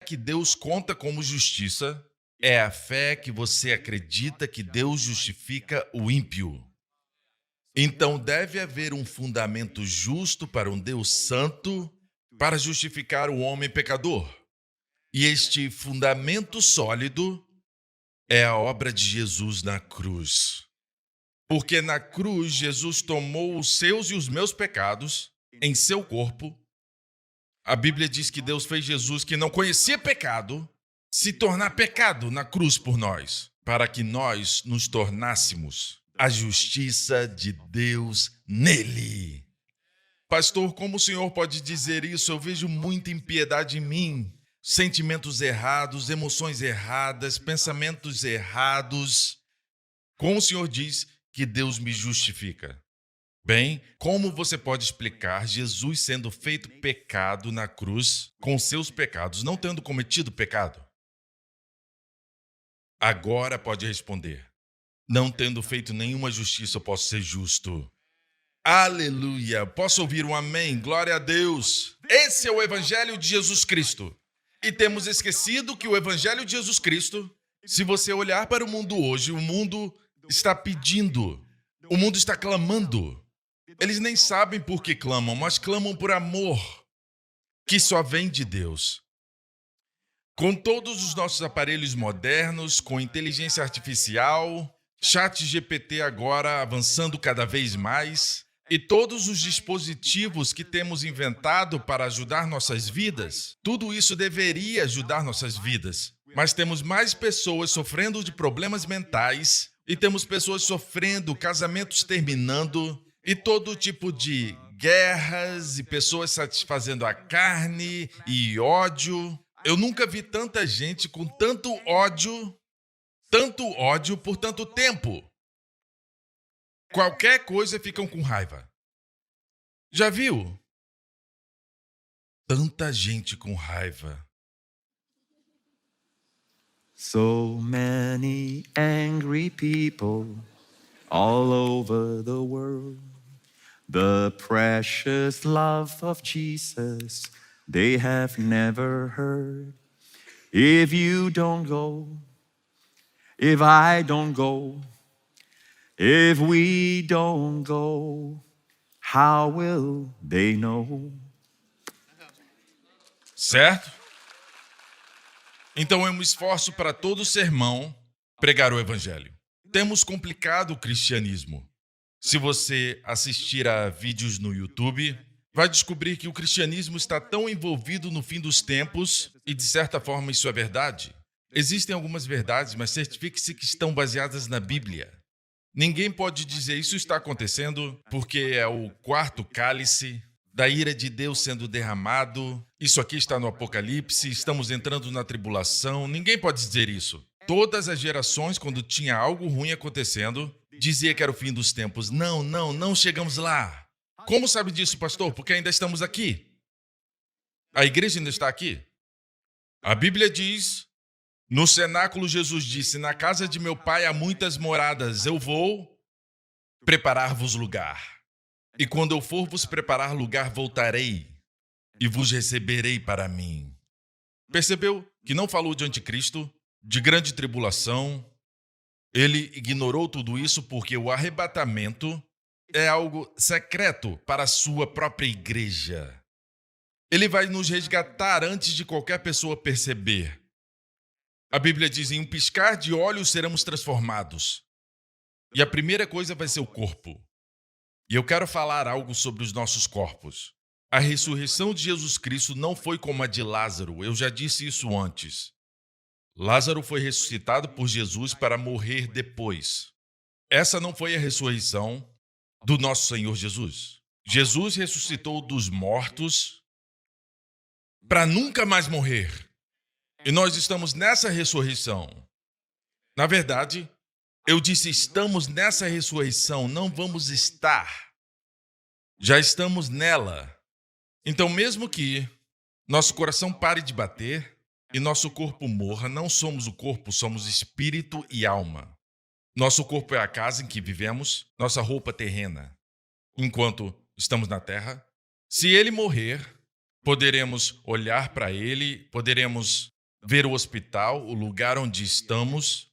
que Deus conta como justiça é a fé que você acredita que Deus justifica o ímpio. Então deve haver um fundamento justo para um Deus santo para justificar o homem pecador. E este fundamento sólido é a obra de Jesus na cruz. Porque na cruz Jesus tomou os seus e os meus pecados em seu corpo. A Bíblia diz que Deus fez Jesus, que não conhecia pecado, se tornar pecado na cruz por nós, para que nós nos tornássemos a justiça de Deus nele. Pastor, como o senhor pode dizer isso? Eu vejo muita impiedade em mim, sentimentos errados, emoções erradas, pensamentos errados. Como o senhor diz que Deus me justifica? Bem, como você pode explicar Jesus sendo feito pecado na cruz com seus pecados, não tendo cometido pecado? Agora pode responder. Não tendo feito nenhuma justiça, eu posso ser justo. Aleluia! Posso ouvir um amém? Glória a Deus! Esse é o Evangelho de Jesus Cristo. E temos esquecido que o Evangelho de Jesus Cristo, se você olhar para o mundo hoje, o mundo está pedindo, o mundo está clamando. Eles nem sabem por que clamam, mas clamam por amor, que só vem de Deus. Com todos os nossos aparelhos modernos, com inteligência artificial, ChatGPT agora avançando cada vez mais, e todos os dispositivos que temos inventado para ajudar nossas vidas, tudo isso deveria ajudar nossas vidas. Mas temos mais pessoas sofrendo de problemas mentais, e temos pessoas sofrendo, casamentos terminando, e todo tipo de guerras e pessoas satisfazendo a carne e ódio. Eu nunca vi tanta gente com tanto ódio por tanto tempo. Qualquer coisa ficam com raiva. Já viu? Tanta gente com raiva. So many angry people all over the world. The precious love of Jesus they have never heard. If you don't go, if I don't go, if we don't go, how will they know? Certo? Então eu me esforço para todo sermão pregar o Evangelho. Temos complicado o cristianismo. Se você assistir a vídeos no YouTube, vai descobrir que o cristianismo está tão envolvido no fim dos tempos, e de certa forma isso é verdade. Existem algumas verdades, mas certifique-se que estão baseadas na Bíblia. Ninguém pode dizer isso está acontecendo porque é o quarto cálice da ira de Deus sendo derramado. Isso aqui está no Apocalipse, estamos entrando na tribulação. Ninguém pode dizer isso. Todas as gerações, quando tinha algo ruim acontecendo, dizia que era o fim dos tempos. Não chegamos lá. Como sabe disso, pastor? Porque ainda estamos aqui. A igreja ainda está aqui. A Bíblia diz, no cenáculo Jesus disse, na casa de meu pai há muitas moradas, eu vou preparar-vos lugar. E quando eu for vos preparar lugar, voltarei e vos receberei para mim. Percebeu que não falou de anticristo, de grande tribulação? Ele ignorou tudo isso porque o arrebatamento é algo secreto para a sua própria igreja. Ele vai nos resgatar antes de qualquer pessoa perceber. A Bíblia diz, em um piscar de olhos seremos transformados. E a primeira coisa vai ser o corpo. E eu quero falar algo sobre os nossos corpos. A ressurreição de Jesus Cristo não foi como a de Lázaro, eu já disse isso antes. Lázaro foi ressuscitado por Jesus para morrer depois. Essa não foi a ressurreição do nosso Senhor Jesus. Jesus ressuscitou dos mortos para nunca mais morrer. E nós estamos nessa ressurreição. Na verdade, eu disse estamos nessa ressurreição, não vamos estar. Já estamos nela. Então, mesmo que nosso coração pare de bater e nosso corpo morra, não somos o corpo, somos espírito e alma. Nosso corpo é a casa em que vivemos, nossa roupa terrena. Enquanto estamos na terra, se ele morrer, poderemos olhar para ele, poderemos ver o hospital, o lugar onde estamos,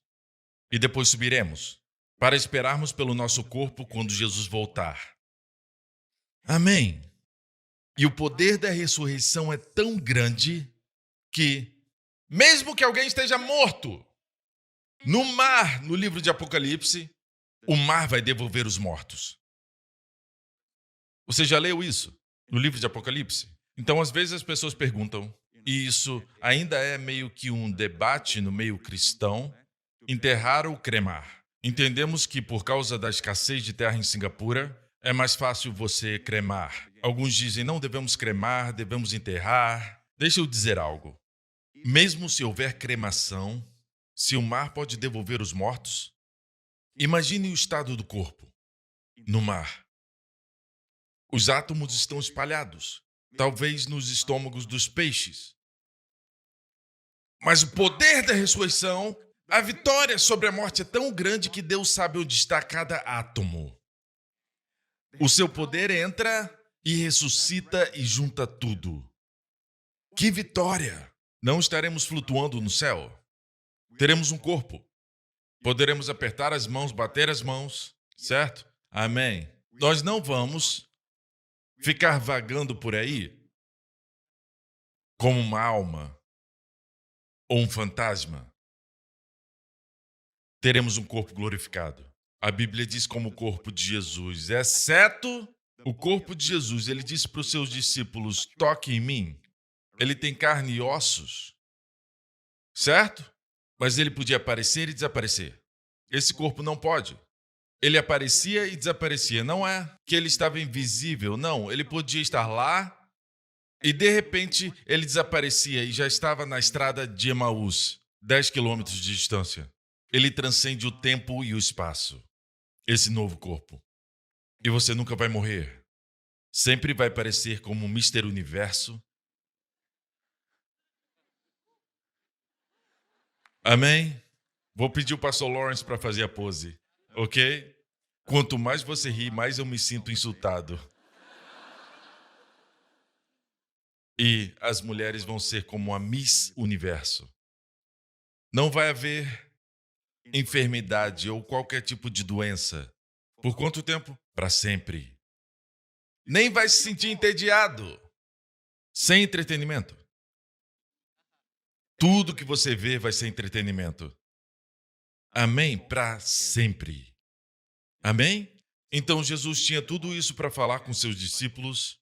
e depois subiremos, para esperarmos pelo nosso corpo quando Jesus voltar. Amém. E o poder da ressurreição é tão grande que, mesmo que alguém esteja morto, no mar, no livro de Apocalipse, o mar vai devolver os mortos. Você já leu isso no livro de Apocalipse? Então, às vezes as pessoas perguntam, e isso ainda é meio que um debate no meio cristão, enterrar ou cremar. Entendemos que por causa da escassez de terra em Singapura, é mais fácil você cremar. Alguns dizem, não devemos cremar, devemos enterrar. Deixa eu dizer algo. Mesmo se houver cremação, se o mar pode devolver os mortos, imagine o estado do corpo no mar. Os átomos estão espalhados, talvez nos estômagos dos peixes. Mas o poder da ressurreição, a vitória sobre a morte é tão grande que Deus sabe onde está cada átomo. O seu poder entra e ressuscita e junta tudo. Que vitória! Não estaremos flutuando no céu. Teremos um corpo. Poderemos apertar as mãos, bater as mãos, certo? Amém. Nós não vamos ficar vagando por aí como uma alma ou um fantasma. Teremos um corpo glorificado. A Bíblia diz como o corpo de Jesus, exceto o corpo de Jesus. Ele disse para os seus discípulos, toque em mim. Ele tem carne e ossos, certo? Mas ele podia aparecer e desaparecer. Esse corpo não pode. Ele aparecia e desaparecia. Não é que ele estava invisível, não. Ele podia estar lá e, de repente, ele desaparecia e já estava na estrada de Emaús, 10 quilômetros de distância. Ele transcende o tempo e o espaço, esse novo corpo. E você nunca vai morrer. Sempre vai parecer como um Mr. Universo. Amém? Vou pedir o pastor Lawrence para fazer a pose, ok? Quanto mais você ri, mais eu me sinto insultado. E as mulheres vão ser como a Miss Universo. Não vai haver enfermidade ou qualquer tipo de doença. Por quanto tempo? Para sempre. Nem vai se sentir entediado. Sem entretenimento. Tudo que você vê vai ser entretenimento. Amém? Para sempre. Amém? Então Jesus tinha tudo isso para falar com seus discípulos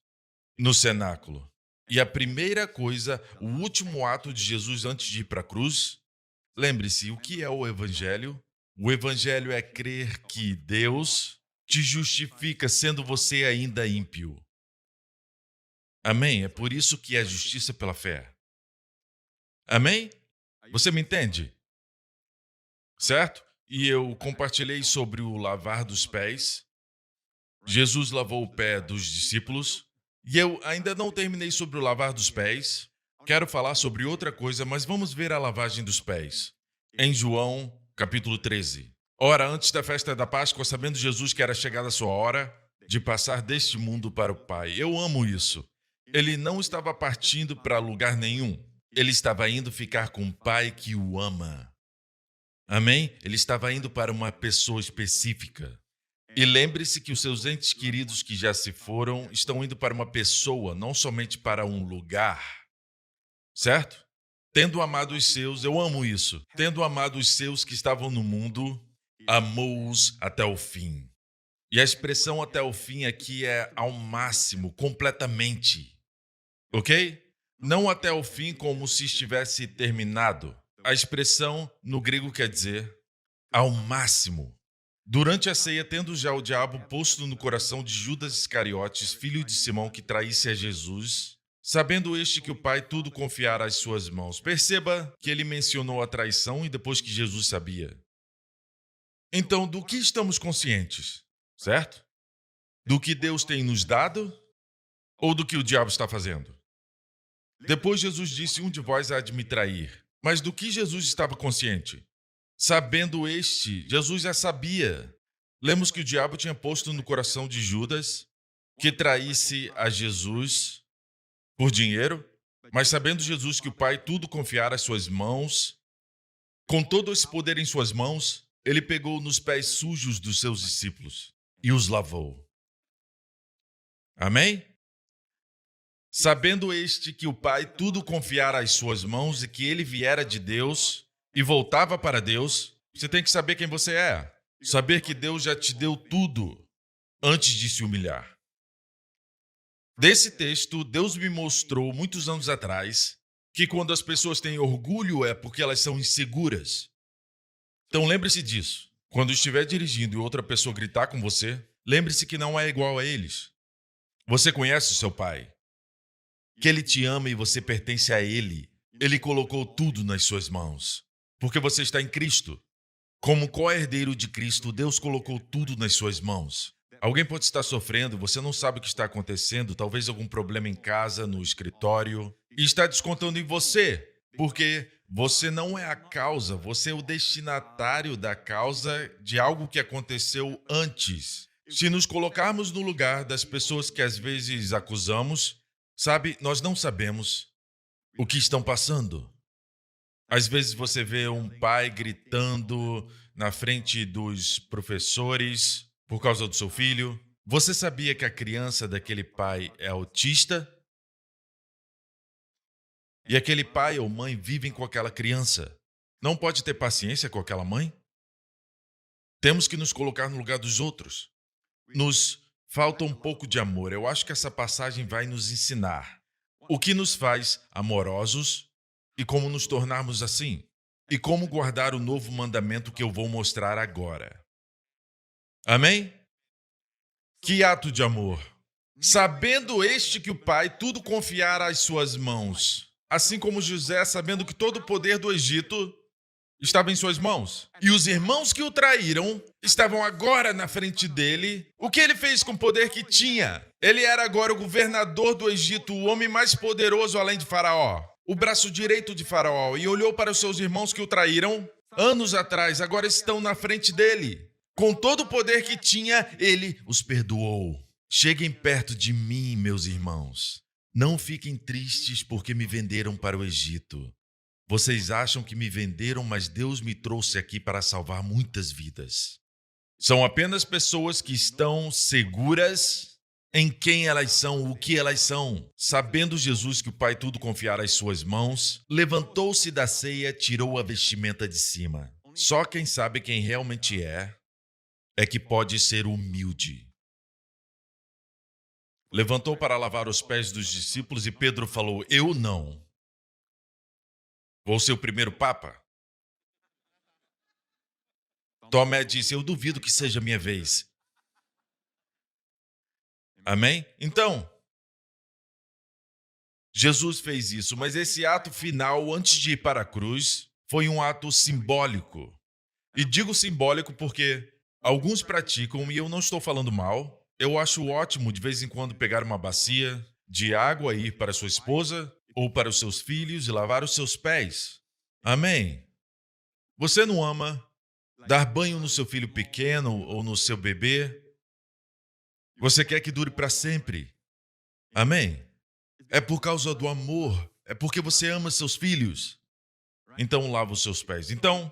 no cenáculo. E a primeira coisa, o último ato de Jesus antes de ir para a cruz, lembre-se, o que é o Evangelho? O Evangelho é crer que Deus te justifica sendo você ainda ímpio. Amém? É por isso que é justiça pela fé. Amém? Você me entende? Certo? E eu compartilhei sobre o lavar dos pés. Jesus lavou o pé dos discípulos. E eu ainda não terminei sobre o lavar dos pés. Quero falar sobre outra coisa, mas vamos ver a lavagem dos pés. Em João, capítulo 13. Ora, antes da festa da Páscoa, sabendo Jesus que era chegada a sua hora de passar deste mundo para o Pai. Eu amo isso. Ele não estava partindo para lugar nenhum. Ele estava indo ficar com o Pai que o ama. Amém? Ele estava indo para uma pessoa específica. E lembre-se que os seus entes queridos que já se foram estão indo para uma pessoa, não somente para um lugar. Certo? Tendo amado os seus, eu amo isso. Tendo amado os seus que estavam no mundo, amou-os até o fim. E a expressão até o fim aqui é ao máximo, completamente. Ok? Não até o fim como se estivesse terminado. A expressão no grego quer dizer ao máximo. Durante a ceia, tendo já o diabo posto no coração de Judas Iscariotes, filho de Simão, que traísse a Jesus, sabendo este que o Pai tudo confiara às suas mãos. Perceba que ele mencionou a traição e depois que Jesus sabia. Então, do que estamos conscientes? Certo? Do que Deus tem nos dado ou do que o diabo está fazendo? Depois Jesus disse, um de vós há de me trair. Mas do que Jesus estava consciente? Sabendo Jesus já sabia. Lemos que o diabo tinha posto no coração de Judas que traísse a Jesus por dinheiro, Mas sabendo Jesus que o Pai tudo confiara às suas mãos, com todo esse poder em suas mãos, ele pegou nos pés sujos dos seus discípulos e os lavou. Amém? Sabendo este que o Pai tudo confiara às suas mãos e que ele viera de Deus e voltava para Deus, você tem que saber quem você é. Saber que Deus já te deu tudo antes de se humilhar. Desse texto, Deus me mostrou muitos anos atrás que quando as pessoas têm orgulho é porque elas são inseguras. Então lembre-se disso. Quando estiver dirigindo e outra pessoa gritar com você, lembre-se que não é igual a eles. Você conhece o seu pai, que ele te ama e você pertence a ele. Ele colocou tudo nas suas mãos, porque você está em Cristo. Como co-herdeiro de Cristo, Deus colocou tudo nas suas mãos. Alguém pode estar sofrendo, você não sabe o que está acontecendo, talvez algum problema em casa, no escritório, e está descontando em você, porque você não é a causa, você é o destinatário da causa de algo que aconteceu antes. Se nos colocarmos no lugar das pessoas que às vezes acusamos, sabe, nós não sabemos o que estão passando. Às vezes você vê um pai gritando na frente dos professores por causa do seu filho. Você sabia que a criança daquele pai é autista? E aquele pai ou mãe vivem com aquela criança. Não pode ter paciência com aquela mãe? Temos que nos colocar no lugar dos outros. Nos falta um pouco de amor. Eu acho que essa passagem vai nos ensinar o que nos faz amorosos e como nos tornarmos assim. E como guardar o novo mandamento que eu vou mostrar agora. Amém? Que ato de amor! Sabendo este que o Pai tudo confiara às suas mãos, assim como José, sabendo que todo o poder do Egito estava em suas mãos. E os irmãos que o traíram estavam agora na frente dele. O que ele fez com o poder que tinha? Ele era agora o governador do Egito, o homem mais poderoso além de Faraó, o braço direito de Faraó, e olhou para os seus irmãos que o traíram anos atrás, agora estão na frente dele. Com todo o poder que tinha, ele os perdoou. Cheguem perto de mim, meus irmãos. Não fiquem tristes porque me venderam para o Egito. Vocês acham que me venderam, mas Deus me trouxe aqui para salvar muitas vidas. São apenas pessoas que estão seguras em quem elas são, o que elas são. Sabendo Jesus que o Pai tudo confiara às suas mãos, levantou-se da ceia, tirou a vestimenta de cima. Só quem sabe quem realmente é que pode ser humilde. Levantou para lavar os pés dos discípulos e Pedro falou: eu não. Vou ser o primeiro papa? Tomé disse: eu duvido que seja minha vez. Amém? Então, Jesus fez isso, mas esse ato final, antes de ir para a cruz, foi um ato simbólico. E digo simbólico porque alguns praticam, e eu não estou falando mal. Eu acho ótimo de vez em quando pegar uma bacia de água e ir para sua esposa ou para os seus filhos e lavar os seus pés. Amém? Você não ama dar banho no seu filho pequeno ou no seu bebê? Você quer que dure para sempre. Amém? É por causa do amor. É porque você ama seus filhos. Então lava os seus pés. Então,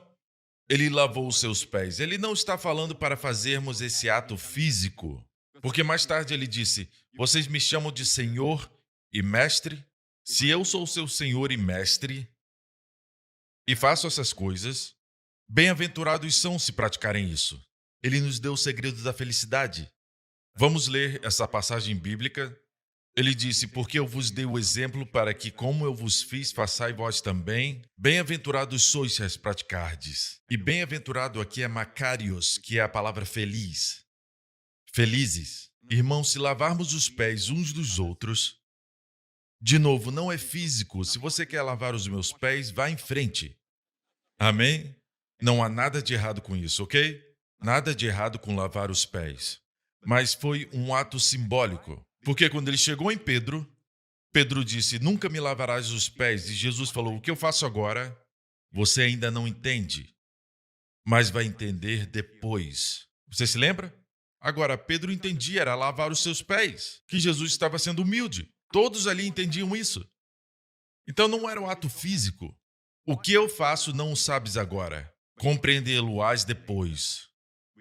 ele lavou os seus pés. Ele não está falando para fazermos esse ato físico. Porque mais tarde ele disse: vocês me chamam de Senhor e Mestre? Se eu sou seu Senhor e Mestre e faço essas coisas, bem-aventurados são se praticarem isso. Ele nos deu o segredo da felicidade. Vamos ler essa passagem bíblica. Ele disse: porque eu vos dei o exemplo para que, como eu vos fiz, façais vós também. Bem-aventurados sois se as praticardes. E bem-aventurado aqui é Macarios, que é a palavra feliz. Felizes. Irmãos, se lavarmos os pés uns dos outros, de novo, não é físico. Se você quer lavar os meus pés, vá em frente. Amém? Não há nada de errado com isso, ok? Nada de errado com lavar os pés. Mas foi um ato simbólico. Porque quando ele chegou em Pedro, Pedro disse: nunca me lavarás os pés. E Jesus falou: o que eu faço agora, você ainda não entende, mas vai entender depois. Você se lembra? Agora, Pedro entendia, era lavar os seus pés, que Jesus estava sendo humilde. Todos ali entendiam isso. Então não era um ato físico. O que eu faço não o sabes agora, compreendê-lo-ás depois.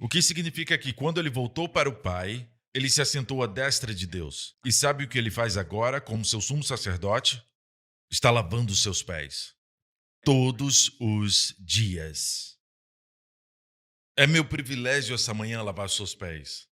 O que significa que quando ele voltou para o Pai, ele se assentou à destra de Deus. E sabe o que ele faz agora, como seu sumo sacerdote? Está lavando os seus pés. Todos os dias. É meu privilégio essa manhã lavar os seus pés.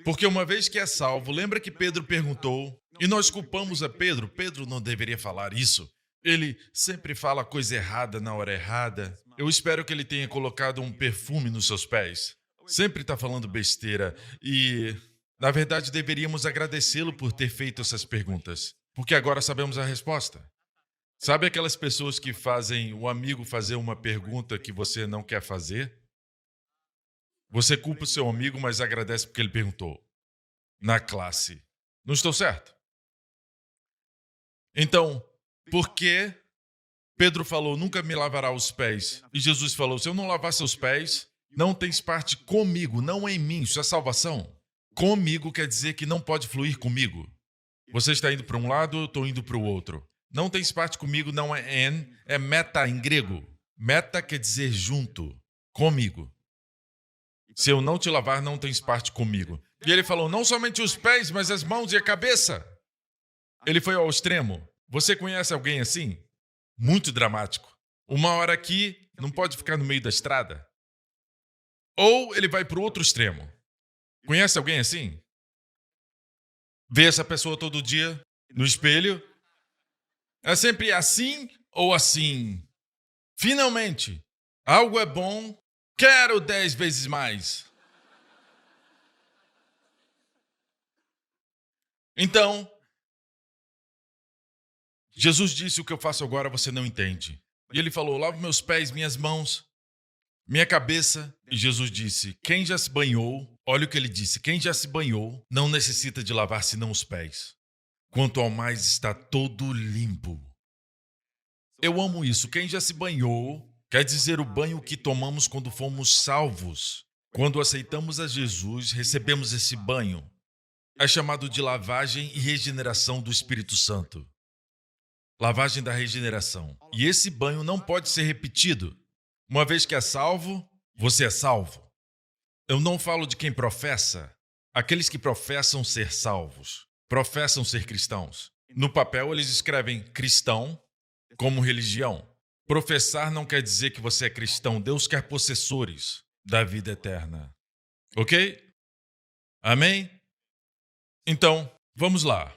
Porque uma vez que é salvo, lembra que Pedro perguntou, e nós culpamos a Pedro, Pedro não deveria falar isso. Ele sempre fala coisa errada na hora errada. Eu espero que ele tenha colocado um perfume nos seus pés. Sempre está falando besteira e, na verdade, deveríamos agradecê-lo por ter feito essas perguntas, porque agora sabemos a resposta. Sabe aquelas pessoas que fazem o amigo fazer uma pergunta que você não quer fazer? Você culpa o seu amigo, mas agradece porque ele perguntou. Na classe. Não estou certo? Então, por que Pedro falou, nunca me lavará os pés? E Jesus falou, se eu não lavar seus pés, não tens parte comigo, não em mim. Isso é salvação. Comigo quer dizer que não pode fluir comigo. Você está indo para um lado, eu estou indo para o outro. Não tens parte comigo, não é en, é meta em grego. Meta quer dizer junto, comigo. Se eu não te lavar, não tens parte comigo. E ele falou, não somente os pés, mas as mãos e a cabeça. Ele foi ao extremo. Você conhece alguém assim? Muito dramático. Uma hora aqui, não pode ficar no meio da estrada. Ou ele vai para o outro extremo. Conhece alguém assim? Vê essa pessoa todo dia no espelho? É sempre assim ou assim? Finalmente, algo é bom, quero 10 vezes mais. Então, Jesus disse, o que eu faço agora você não entende. E ele falou, lava meus pés, minhas mãos, minha cabeça. E Jesus disse, quem já se banhou, olha o que ele disse, quem já se banhou não necessita de lavar senão os pés. Quanto ao mais está todo limpo. Eu amo isso. Quem já se banhou quer dizer o banho que tomamos quando fomos salvos. Quando aceitamos a Jesus, recebemos esse banho. É chamado de lavagem e regeneração do Espírito Santo. Lavagem da regeneração. E esse banho não pode ser repetido. Uma vez que é salvo, você é salvo. Eu não falo de quem professa. Aqueles que professam ser salvos. Professam ser cristãos. No papel, eles escrevem cristão como religião. Professar não quer dizer que você é cristão. Deus quer possessores da vida eterna. Ok? Amém? Então, vamos lá.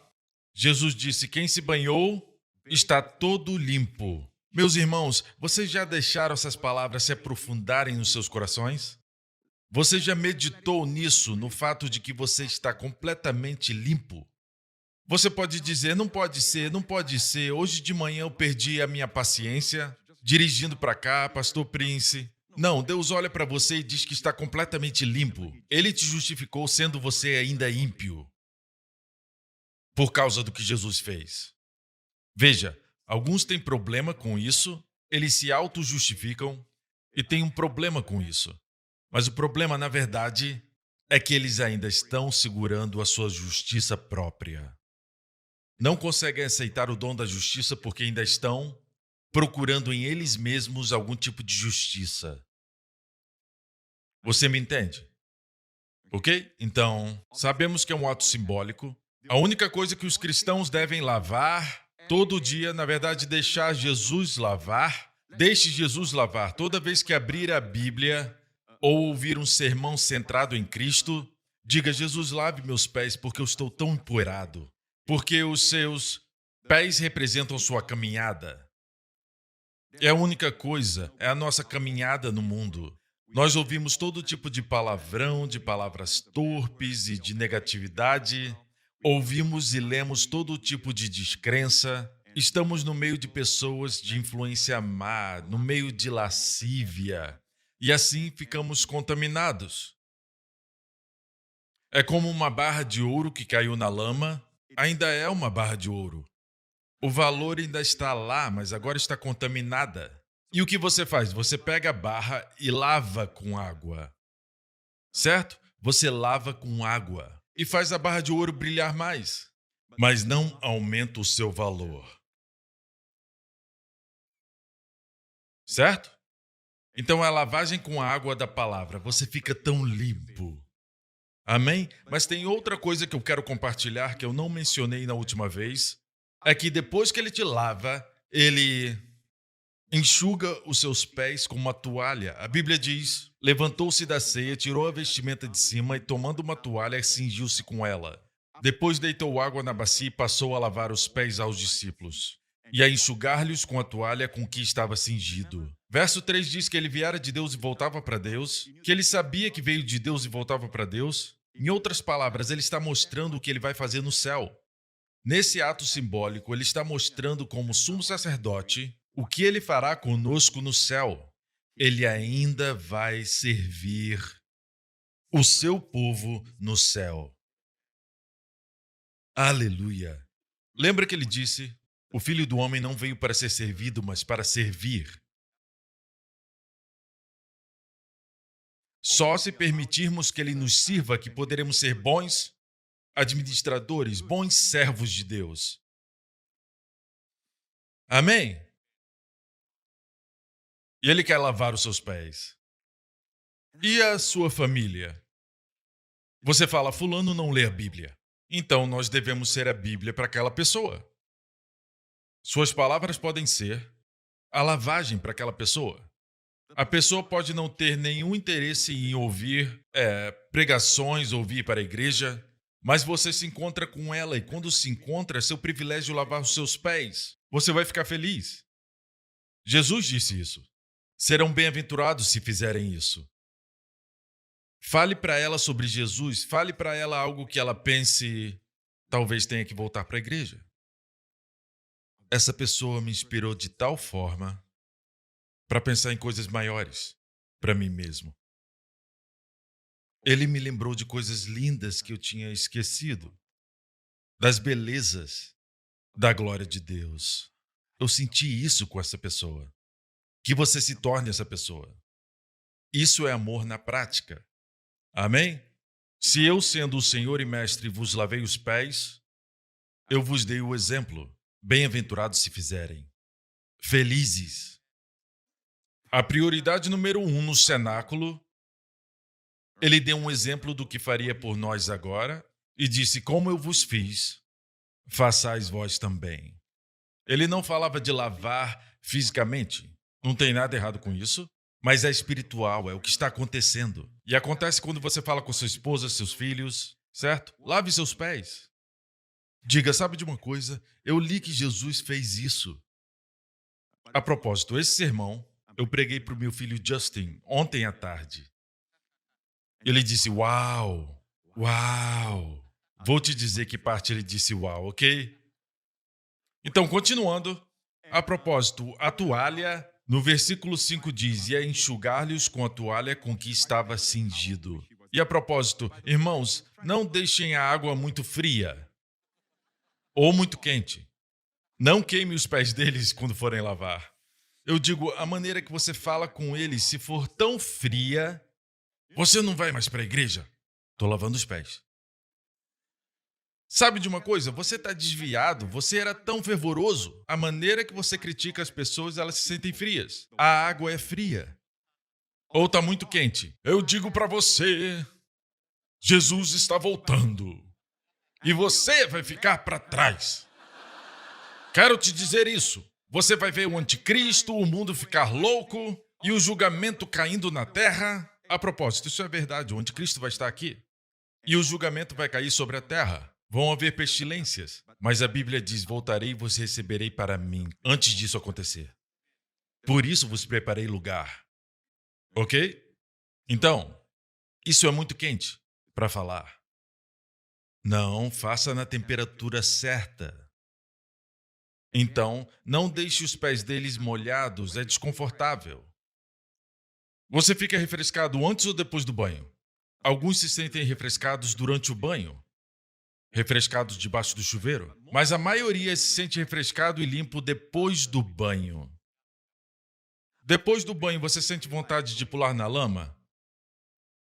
Jesus disse, quem se banhou está todo limpo. Meus irmãos, vocês já deixaram essas palavras se aprofundarem nos seus corações? Você já meditou nisso, no fato de que você está completamente limpo? Você pode dizer, não pode ser, não pode ser. Hoje de manhã eu perdi a minha paciência, dirigindo para cá, Pastor Prince. Não, Deus olha para você e diz que está completamente limpo. Ele te justificou sendo você ainda ímpio, por causa do que Jesus fez. Veja, alguns têm problema com isso, eles se auto-justificam e têm um problema com isso. Mas o problema, na verdade, é que eles ainda estão segurando a sua justiça própria. Não conseguem aceitar o dom da justiça porque ainda estão procurando em eles mesmos algum tipo de justiça. Você me entende? Ok? Então, sabemos que é um ato simbólico. A única coisa que os cristãos devem lavar todo dia, na verdade, deixar Jesus lavar. Deixe Jesus lavar. Toda vez que abrir a Bíblia ou ouvir um sermão centrado em Cristo, diga, Jesus, lave meus pés porque eu estou tão empoeirado. Porque os seus pés representam sua caminhada. É a única coisa, é a nossa caminhada no mundo. Nós ouvimos todo tipo de palavrão, de palavras torpes e de negatividade. Ouvimos e lemos todo tipo de descrença. Estamos no meio de pessoas de influência má, no meio de lascívia. E assim ficamos contaminados. É como uma barra de ouro que caiu na lama. Ainda é uma barra de ouro. O valor ainda está lá, mas agora está contaminada. E o que você faz? Você pega a barra e lava com água. Certo? Você lava com água e faz a barra de ouro brilhar mais, mas não aumenta o seu valor. certo? Então é a lavagem com a água da palavra. Você fica tão limpo. Amém? Mas tem outra coisa que eu quero compartilhar que eu não mencionei na última vez. É que depois que ele te lava, ele enxuga os seus pés com uma toalha. A Bíblia diz: levantou-se da ceia, tirou a vestimenta de cima e, tomando uma toalha, cingiu-se com ela. Depois deitou água na bacia e passou a lavar os pés aos discípulos e a enxugar-lhes com a toalha com que estava cingido. Verso 3 diz que ele viera de Deus e voltava para Deus, que ele sabia que veio de Deus e voltava para Deus. Em outras palavras, ele está mostrando o que ele vai fazer no céu. Nesse ato simbólico, ele está mostrando como sumo sacerdote o que ele fará conosco no céu. Ele ainda vai servir o seu povo no céu. Aleluia! Lembra que ele disse: o Filho do Homem não veio para ser servido, mas para servir. Só se permitirmos que ele nos sirva que poderemos ser bons administradores, bons servos de Deus. Amém? E ele quer lavar os seus pés. E a sua família? Você fala: fulano não lê a Bíblia. Então nós devemos ser a Bíblia para aquela pessoa. Suas palavras podem ser a lavagem para aquela pessoa. A pessoa pode não ter nenhum interesse em ouvir pregações, ouvir para a igreja, mas você se encontra com ela e quando se encontra, é seu privilégio lavar os seus pés. Você vai ficar feliz. Jesus disse isso. Serão bem-aventurados se fizerem isso. Fale para ela sobre Jesus, fale para ela algo que ela pense, talvez tenha que voltar para a igreja. Essa pessoa me inspirou de tal forma para pensar em coisas maiores para mim mesmo. Ele me lembrou de coisas lindas que eu tinha esquecido, das belezas da glória de Deus. Eu senti isso com essa pessoa. Que você se torne essa pessoa. Isso é amor na prática. Amém? Se eu, sendo o Senhor e Mestre, vos lavei os pés, eu vos dei o exemplo. Bem-aventurados se fizerem. Felizes. A prioridade número 1 no cenáculo, ele deu um exemplo do que faria por nós agora e disse: como eu vos fiz, façais vós também. Ele não falava de lavar fisicamente. Não tem nada errado com isso, mas é espiritual, é o que está acontecendo. E acontece quando você fala com sua esposa, seus filhos, certo? Lave seus pés. Diga: sabe de uma coisa? Eu li que Jesus fez isso. A propósito, esse sermão eu preguei para o meu filho Justin ontem à tarde. Ele disse: uau, uau. Vou te dizer que parte ele disse uau, ok? Então, continuando, a propósito, a toalha, no versículo 5 diz: e a enxugar-lhes com a toalha com que estava cingido. E a propósito, irmãos, não deixem a água muito fria ou muito quente. Não queime os pés deles quando forem lavar. Eu digo, a maneira que você fala com eles, se for tão fria, você não vai mais para a igreja. Estou lavando os pés. Sabe de uma coisa? Você está desviado, você era tão fervoroso. A maneira que você critica as pessoas, elas se sentem frias. A água é fria. Ou está muito quente. Eu digo para você, Jesus está voltando. E você vai ficar para trás. Quero te dizer isso. Você vai ver o anticristo, o mundo ficar louco e o julgamento caindo na terra. A propósito, isso é verdade, o anticristo vai estar aqui. E o julgamento vai cair sobre a terra. Vão haver pestilências. Mas a Bíblia diz: voltarei e vos receberei para mim, antes disso acontecer. Por isso vos preparei lugar. Ok? Então, isso é muito quente para falar. Não, faça na temperatura certa. Então, não deixe os pés deles molhados, é desconfortável. Você fica refrescado antes ou depois do banho? Alguns se sentem refrescados durante o banho, refrescados debaixo do chuveiro, mas a maioria se sente refrescado e limpo depois do banho. Depois do banho, você sente vontade de pular na lama?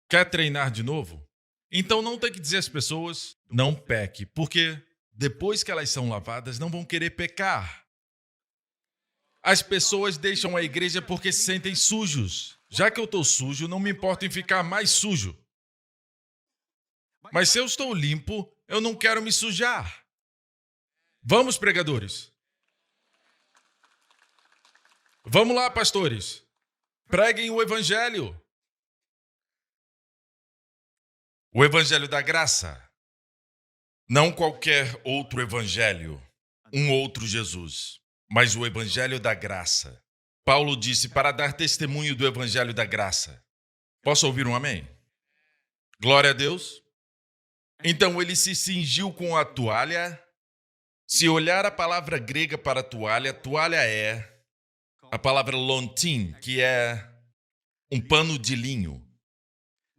Quer treinar de novo? Então não tem que dizer às pessoas, não peque, porque depois que elas são lavadas, não vão querer pecar. As pessoas deixam a igreja porque se sentem sujos. Já que eu estou sujo, não me importo em ficar mais sujo. Mas se eu estou limpo, eu não quero me sujar. Vamos, pregadores. Vamos lá, pastores. Preguem o evangelho. O evangelho da graça. Não qualquer outro evangelho, um outro Jesus, mas o evangelho da graça. Paulo disse para dar testemunho do evangelho da graça. Posso ouvir um amém? Glória a Deus. Então ele se cingiu com a toalha. Se olhar a palavra grega para toalha, toalha é a palavra lontin, que é um pano de linho.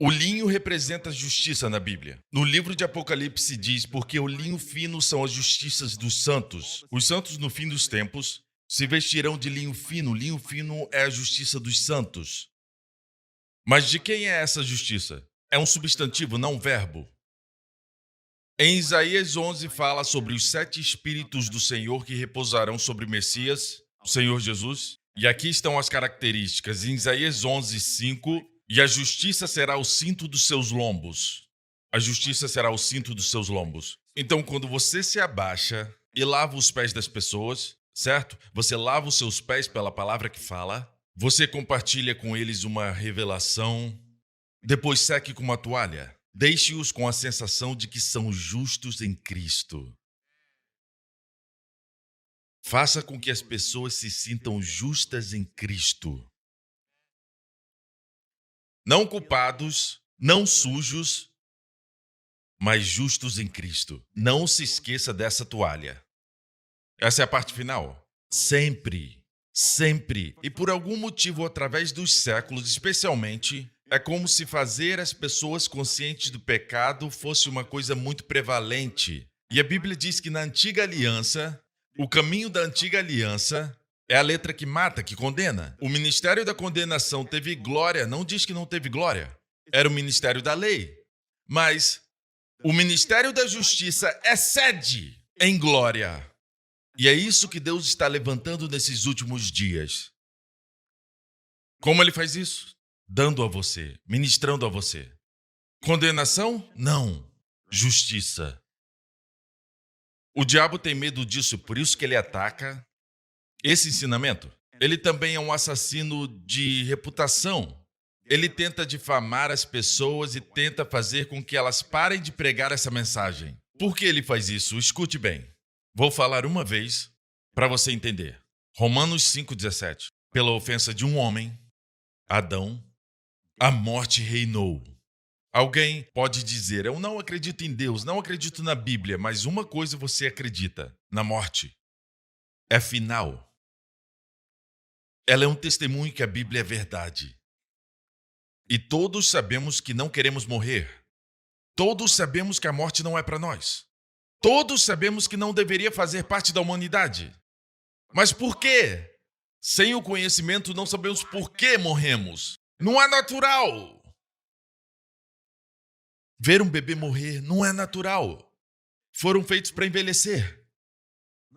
O linho representa a justiça na Bíblia. No livro de Apocalipse diz, porque o linho fino são as justiças dos santos. Os santos, no fim dos tempos, se vestirão de linho fino. Linho fino é a justiça dos santos. Mas de quem é essa justiça? É um substantivo, não um verbo. Em Isaías 11 fala sobre os 7 espíritos do Senhor que repousarão sobre o Messias, o Senhor Jesus. E aqui estão as características. Em Isaías 11, 5... E a justiça será o cinto dos seus lombos. A justiça será o cinto dos seus lombos. Então, quando você se abaixa e lava os pés das pessoas, certo? Você lava os seus pés pela palavra que fala. Você compartilha com eles uma revelação. Depois seque com uma toalha. Deixe-os com a sensação de que são justos em Cristo. Faça com que as pessoas se sintam justas em Cristo. Não culpados, não sujos, mas justos em Cristo. Não se esqueça dessa toalha. Essa é a parte final. Sempre, sempre, e por algum motivo através dos séculos, especialmente, é como se fazer as pessoas conscientes do pecado fosse uma coisa muito prevalente. E a Bíblia diz que na antiga aliança, o caminho da antiga aliança é a letra que mata, que condena. O ministério da condenação teve glória, não diz que não teve glória. Era o ministério da lei. Mas o ministério da justiça excede em glória. E é isso que Deus está levantando nesses últimos dias. Como ele faz isso? Dando a você, ministrando a você. Condenação? Não. Justiça. O diabo tem medo disso, por isso que ele ataca esse ensinamento. Ele também é um assassino de reputação. Ele tenta difamar as pessoas e tenta fazer com que elas parem de pregar essa mensagem. Por que ele faz isso? Escute bem. Vou falar uma vez para você entender. Romanos 5,17. Pela ofensa de um homem, Adão, a morte reinou. Alguém pode dizer, eu não acredito em Deus, não acredito na Bíblia, mas uma coisa você acredita, na morte. É final. Ela é um testemunho que a Bíblia é verdade. E todos sabemos que não queremos morrer. Todos sabemos que a morte não é para nós. Todos sabemos que não deveria fazer parte da humanidade. Mas por quê? Sem o conhecimento não sabemos por que morremos. Não é natural. Ver um bebê morrer não é natural. Foram feitos para envelhecer.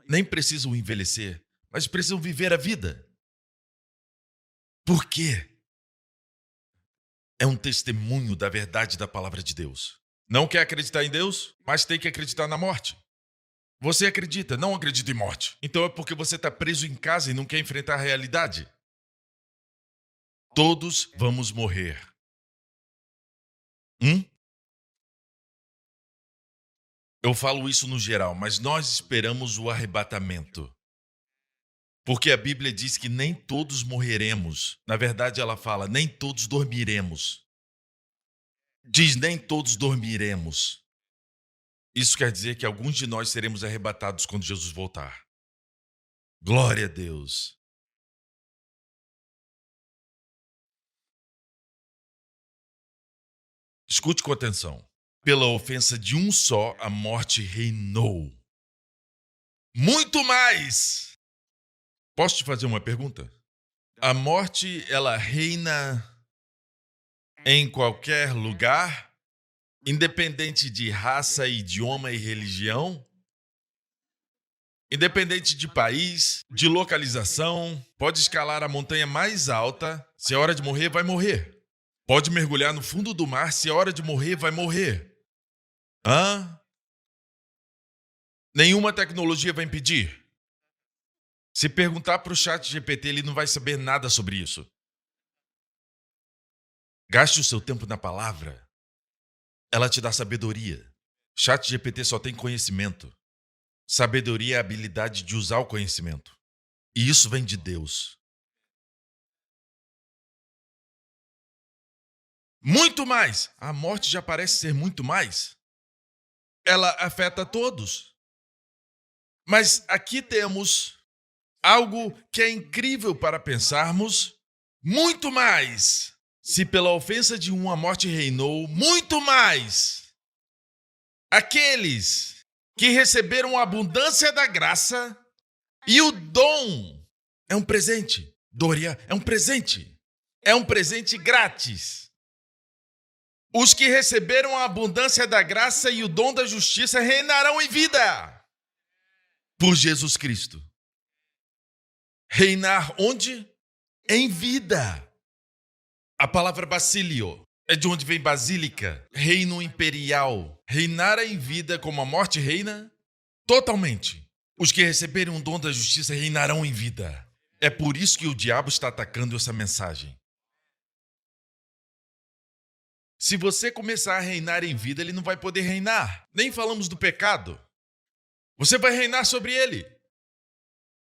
Nem precisam envelhecer, mas precisam viver a vida. Por quê? É um testemunho da verdade da palavra de Deus. Não quer acreditar em Deus, mas tem que acreditar na morte. Você acredita, não acredita em morte. Então é porque você está preso em casa e não quer enfrentar a realidade. Todos vamos morrer. Eu falo isso no geral, mas nós esperamos o arrebatamento. Porque a Bíblia diz que nem todos morreremos. Na verdade, ela fala, nem todos dormiremos. Diz, nem todos dormiremos. Isso quer dizer que alguns de nós seremos arrebatados quando Jesus voltar. Glória a Deus. Escute com atenção. Pela ofensa de um só, a morte reinou. Muito mais! Posso te fazer uma pergunta? A morte, ela reina em qualquer lugar, independente de raça, idioma e religião? Independente de país, de localização, pode escalar a montanha mais alta, se é hora de morrer, vai morrer. Pode mergulhar no fundo do mar, se é hora de morrer, vai morrer. Nenhuma tecnologia vai impedir. Se perguntar para o ChatGPT, ele não vai saber nada sobre isso. Gaste o seu tempo na palavra. Ela te dá sabedoria. ChatGPT só tem conhecimento. Sabedoria é a habilidade de usar o conhecimento. E isso vem de Deus. Muito mais. A morte já parece ser muito mais. Ela afeta todos. Mas aqui temos algo que é incrível para pensarmos. Muito mais. Se pela ofensa de um a morte reinou, muito mais. Aqueles que receberam a abundância da graça e o dom é um presente. Dória é um presente. É um presente grátis. Os que receberam a abundância da graça e o dom da justiça reinarão em vida por Jesus Cristo. Reinar onde? Em vida. A palavra basilio é de onde vem basílica, reino imperial. Reinar em vida como a morte reina? Totalmente. Os que receberem o dom da justiça reinarão em vida. É por isso que o diabo está atacando essa mensagem. Se você começar a reinar em vida, ele não vai poder reinar. Nem falamos do pecado. Você vai reinar sobre ele.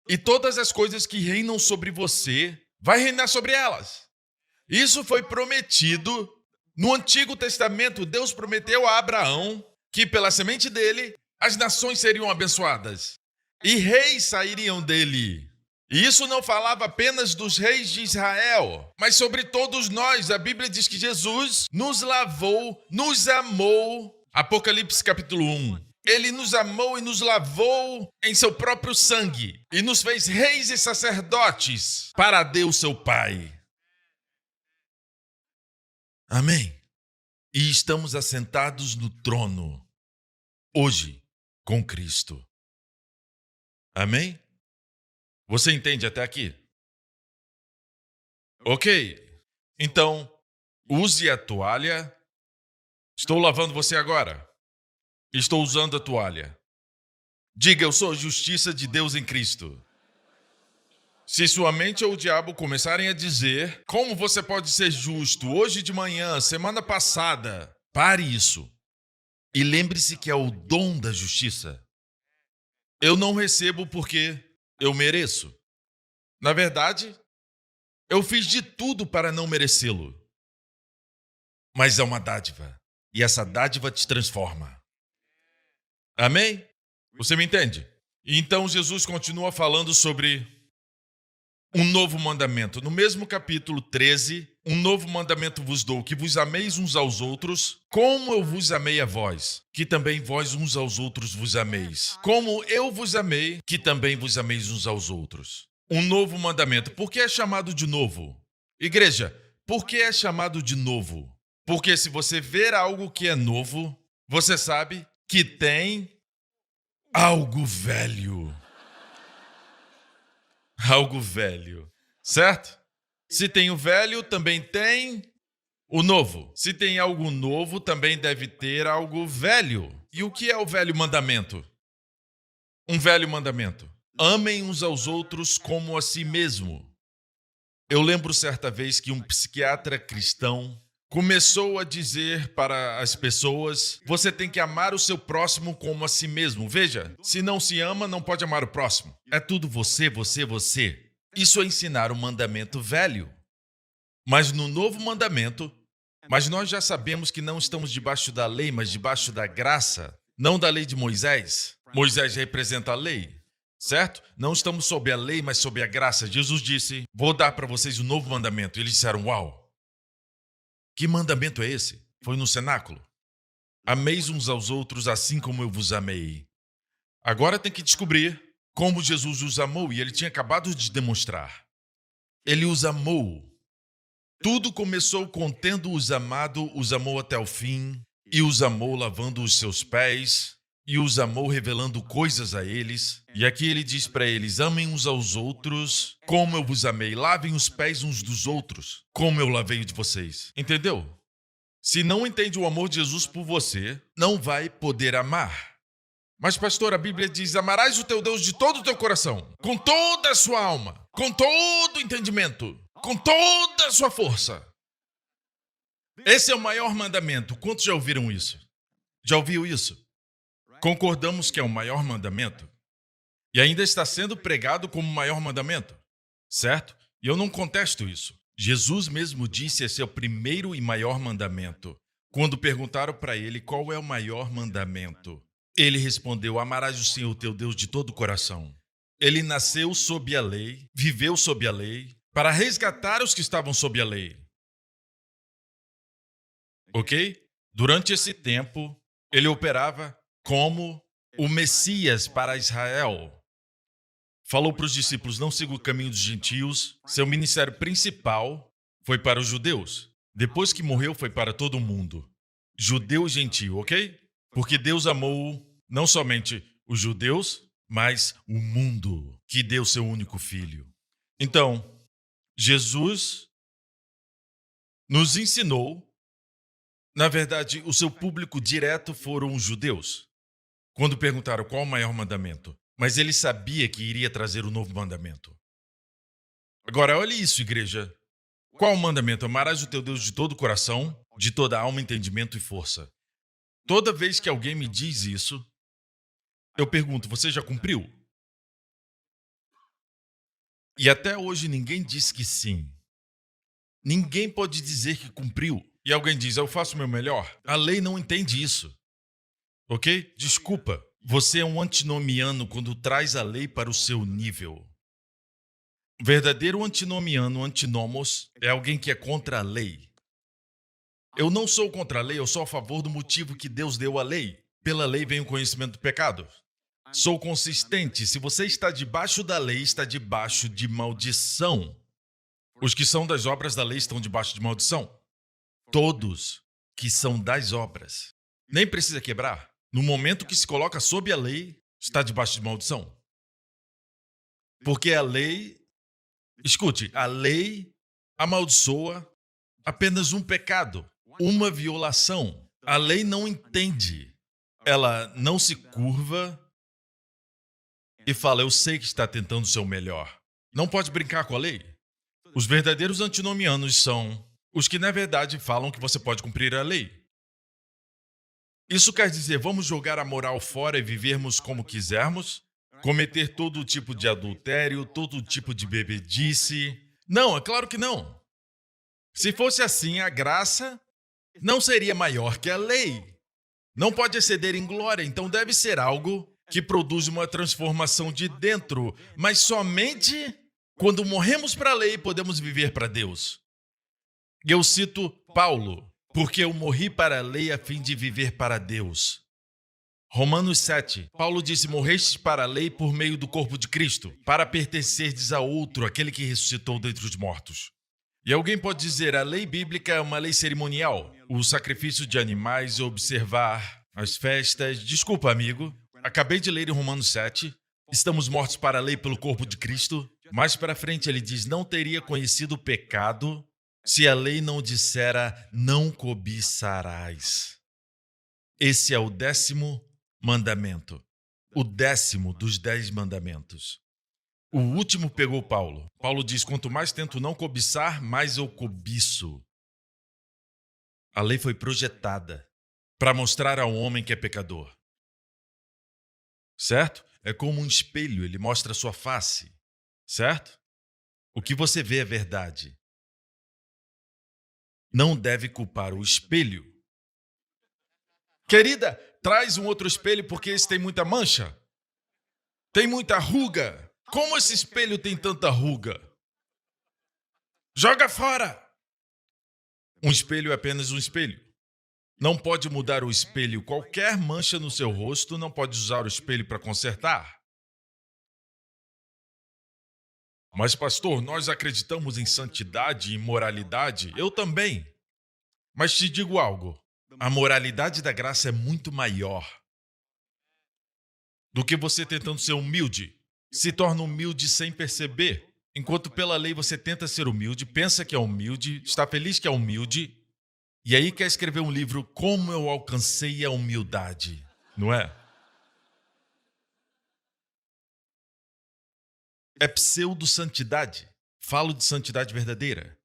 E todas as coisas que reinam sobre você, vai reinar sobre elas. Isso foi prometido no Antigo Testamento. Deus prometeu a Abraão que pela semente dele as nações seriam abençoadas e reis sairiam dele. E isso não falava apenas dos reis de Israel, mas sobre todos nós. A Bíblia diz que Jesus nos lavou, nos amou. Apocalipse capítulo 1. Ele nos amou e nos lavou em seu próprio sangue e nos fez reis e sacerdotes para Deus seu Pai. Amém. E estamos assentados no trono, hoje, com Cristo. Amém? Você entende até aqui? Ok. Então, use a toalha. Estou lavando você agora. Estou usando a toalha. Diga, eu sou a justiça de Deus em Cristo. Se sua mente ou o diabo começarem a dizer como você pode ser justo hoje de manhã, semana passada, pare isso. E lembre-se que é o dom da justiça. Eu não recebo porque eu mereço. Na verdade, eu fiz de tudo para não merecê-lo. Mas é uma dádiva. E essa dádiva te transforma. Amém? Você me entende? E então Jesus continua falando sobre um novo mandamento. No mesmo capítulo 13, um novo mandamento vos dou, que vos ameis uns aos outros, como eu vos amei a vós, que também vós uns aos outros vos ameis. Como eu vos amei, que também vos ameis uns aos outros. Um novo mandamento. Por que é chamado de novo? Igreja, por que é chamado de novo? Porque se você ver algo que é novo, você sabe que tem algo velho. Algo velho, certo? Se tem o velho, também tem o novo. Se tem algo novo, também deve ter algo velho. E o que é o velho mandamento? Um velho mandamento. Amem uns aos outros como a si mesmo. Eu lembro certa vez que um psiquiatra cristão começou a dizer para as pessoas: você tem que amar o seu próximo como a si mesmo. Veja, se não se ama, não pode amar o próximo. É tudo você, você, você. Isso é ensinar um mandamento velho. Mas no novo mandamento, mas nós já sabemos que não estamos debaixo da lei, mas debaixo da graça. Não da lei de Moisés. Moisés representa a lei, certo? Não estamos sob a lei, mas sob a graça. Jesus disse: vou dar para vocês um novo mandamento. E eles disseram: uau! Que mandamento é esse? Foi no cenáculo. Ameis uns aos outros assim como eu vos amei. Agora tem que descobrir como Jesus os amou, e ele tinha acabado de demonstrar. Ele os amou. Tudo começou com tendo-os amado, os amou até o fim, e os amou lavando os seus pés, e os amou revelando coisas a eles. E aqui ele diz para eles: amem uns aos outros como eu vos amei. Lavem os pés uns dos outros como eu lavei o de vocês. Entendeu? Se não entende o amor de Jesus por você, não vai poder amar. Mas, pastor, a Bíblia diz: amarás o teu Deus de todo o teu coração, com toda a sua alma, com todo o entendimento, com toda a sua força. Esse é o maior mandamento. Quantos já ouviram isso? Já ouviu isso? Concordamos que é o maior mandamento e ainda está sendo pregado como o maior mandamento, certo? E eu não contesto isso. Jesus mesmo disse esse é o primeiro e maior mandamento. Quando perguntaram para ele qual é o maior mandamento, ele respondeu: amarás o Senhor teu Deus de todo o coração. Ele nasceu sob a lei, viveu sob a lei, para resgatar os que estavam sob a lei. Ok? Durante esse tempo, ele operava como o Messias para Israel. Falou para os discípulos: não sigam o caminho dos gentios. Seu ministério principal foi para os judeus. Depois que morreu, foi para todo mundo. Judeu e gentio, ok? Porque Deus amou não somente os judeus, mas o mundo, que deu seu único filho. Então, Jesus nos ensinou, na verdade, o seu público direto foram os judeus. Quando perguntaram qual o maior mandamento, mas ele sabia que iria trazer o novo mandamento. Agora, olha isso, igreja. Qual o mandamento? Amarás o teu Deus de todo o coração, de toda a alma, entendimento e força. Toda vez que alguém me diz isso, eu pergunto: você já cumpriu? E até hoje ninguém disse que sim. Ninguém pode dizer que cumpriu. E alguém diz: eu faço o meu melhor. A lei não entende isso. Ok? Desculpa. Você é um antinomiano quando traz a lei para o seu nível. O verdadeiro antinomiano, antinomos, é alguém que é contra a lei. Eu não sou contra a lei, eu sou a favor do motivo que Deus deu à lei. Pela lei vem o conhecimento do pecado. Sou consistente. Se você está debaixo da lei, está debaixo de maldição. Os que são das obras da lei estão debaixo de maldição. Todos que são das obras. Nem precisa quebrar. No momento que se coloca sob a lei, está debaixo de maldição. Porque a lei, escute, a lei amaldiçoa apenas um pecado, uma violação. A lei não entende. Ela não se curva e fala: eu sei que está tentando o seu melhor. Não pode brincar com a lei. Os verdadeiros antinomianos são os que, na verdade, falam que você pode cumprir a lei. Isso quer dizer, vamos jogar a moral fora e vivermos como quisermos? Cometer todo tipo de adultério, todo tipo de bebedice? Não, é claro que não. Se fosse assim, a graça não seria maior que a lei. Não pode exceder em glória, então deve ser algo que produz uma transformação de dentro, mas somente quando morremos para a lei podemos viver para Deus. Eu cito Paulo: porque eu morri para a lei a fim de viver para Deus. Romanos 7. Paulo disse: morrestes para a lei por meio do corpo de Cristo, para pertencerdes a outro, aquele que ressuscitou dentre os mortos. E alguém pode dizer: a lei bíblica é uma lei cerimonial, o sacrifício de animais, observar as festas. Desculpa, amigo, acabei de ler em Romanos 7, estamos mortos para a lei pelo corpo de Cristo. Mais para frente ele diz: não teria conhecido o pecado se a lei não dissera: não cobiçarás. Esse é o 10º mandamento. O 10º dos 10 mandamentos. O último pegou Paulo. Paulo diz: quanto mais tento não cobiçar, mais eu cobiço. A lei foi projetada para mostrar ao homem que é pecador. Certo? É como um espelho, ele mostra a sua face. Certo? O que você vê é verdade. Não deve culpar o espelho. Querida, traz um outro espelho porque esse tem muita mancha. Tem muita ruga. Como esse espelho tem tanta ruga? Joga fora! Um espelho é apenas um espelho. Não pode mudar o espelho. Qualquer mancha no seu rosto não pode usar o espelho para consertar. Mas, pastor, nós acreditamos em santidade e moralidade. Eu também. Mas te digo algo. A moralidade da graça é muito maior. do que você tentando ser humilde. Se torna humilde sem perceber. Enquanto pela lei você tenta ser humilde, pensa que é humilde, está feliz que é humilde, e aí quer escrever um livro Como Eu Alcancei a Humildade, não é? É pseudo-santidade. Falo de santidade verdadeira.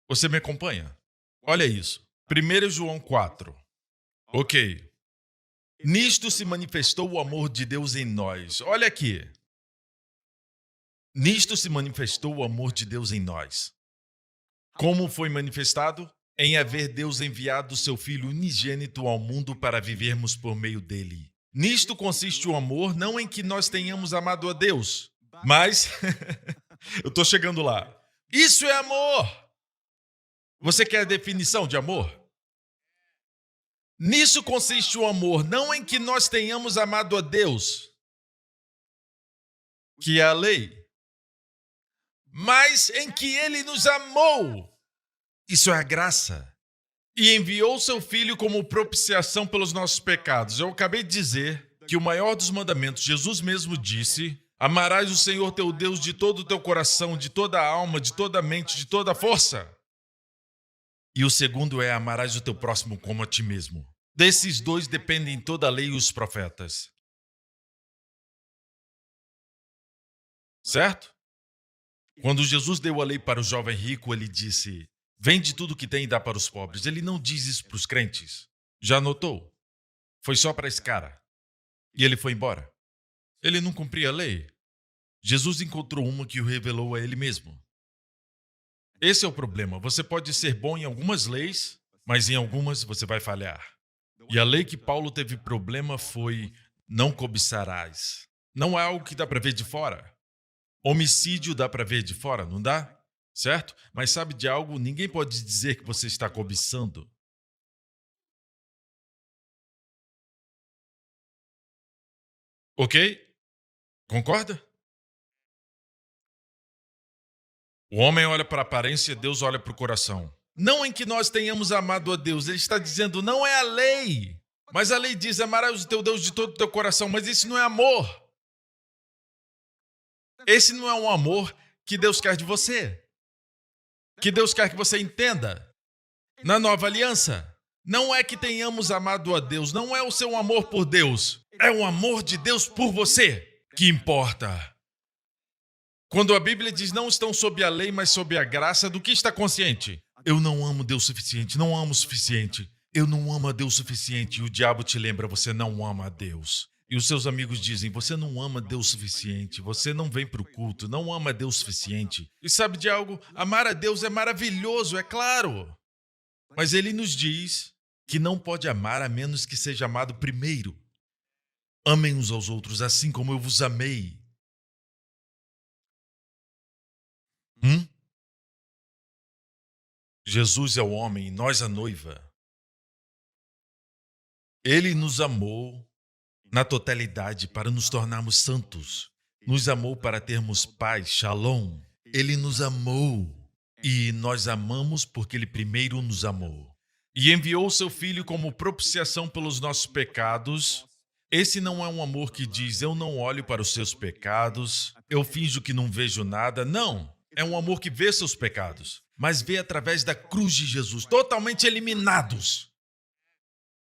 Você me acompanha? Olha isso. 1 João 4. Ok. Nisto se manifestou o amor de Deus em nós. Olha aqui. Nisto se manifestou o amor de Deus em nós. Como foi manifestado? Em haver Deus enviado o seu Filho unigênito ao mundo para vivermos por meio dele. Nisto consiste o amor, não em que nós tenhamos amado a Deus, mas... eu estou chegando lá. Isso é amor! Você quer a definição de amor? Nisso consiste o amor, não em que nós tenhamos amado a Deus, que é a lei, mas em que Ele nos amou. Isso é a graça. E enviou seu Filho como propiciação pelos nossos pecados. Eu acabei de dizer que o maior dos mandamentos, Jesus mesmo disse, amarás o Senhor teu Deus de todo o teu coração, de toda a alma, de toda a mente, de toda a força. E o segundo é amarás o teu próximo como a ti mesmo. Desses dois dependem toda a lei e os profetas. Certo? Quando Jesus deu a lei para o jovem rico, ele disse, vende tudo que tem e dá para os pobres. Ele não diz isso para os crentes. Já notou? Foi só para esse cara. E ele foi embora. Ele não cumpria a lei. Jesus encontrou uma que o revelou a ele mesmo. Esse é o problema. Você pode ser bom em algumas leis, mas em algumas você vai falhar. E a lei que Paulo teve problema foi não cobiçarás. Não é algo que dá para ver de fora. Homicídio dá para ver de fora, não dá? Certo? Mas sabe de algo? Ninguém pode dizer que você está cobiçando. Ok? Concorda? O homem olha para a aparência, Deus olha para o coração. Não em que nós tenhamos amado a Deus. Ele está dizendo, não é a lei. Mas a lei diz, amarás o teu Deus de todo o teu coração. Mas isso não é amor. Esse não é um amor que Deus quer de você. Que Deus quer que você entenda. Na nova aliança, não é que tenhamos amado a Deus. Não é o seu amor por Deus. É o amor de Deus por você que importa. Quando a Bíblia diz não estão sob a lei, mas sob a graça, do que está consciente? Eu não amo Deus o suficiente, não amo o suficiente. Eu não amo a Deus o suficiente. E o diabo te lembra, você não ama a Deus. E os seus amigos dizem, você não ama Deus o suficiente, você não vem para o culto, não ama Deus o suficiente. E sabe de algo? Amar a Deus é maravilhoso, é claro. Mas ele nos diz que não pode amar a menos que seja amado primeiro. Amem uns aos outros assim como eu vos amei. Jesus é o homem, nós a noiva. Ele nos amou na totalidade para nos tornarmos santos. Nos amou para termos paz, shalom. Ele nos amou e nós amamos porque ele primeiro nos amou. E enviou seu Filho como propiciação pelos nossos pecados. Esse não é um amor que diz, eu não olho para os seus pecados, eu finjo que não vejo nada. Não, é um amor que vê seus pecados, mas vê através da cruz de Jesus, totalmente eliminados.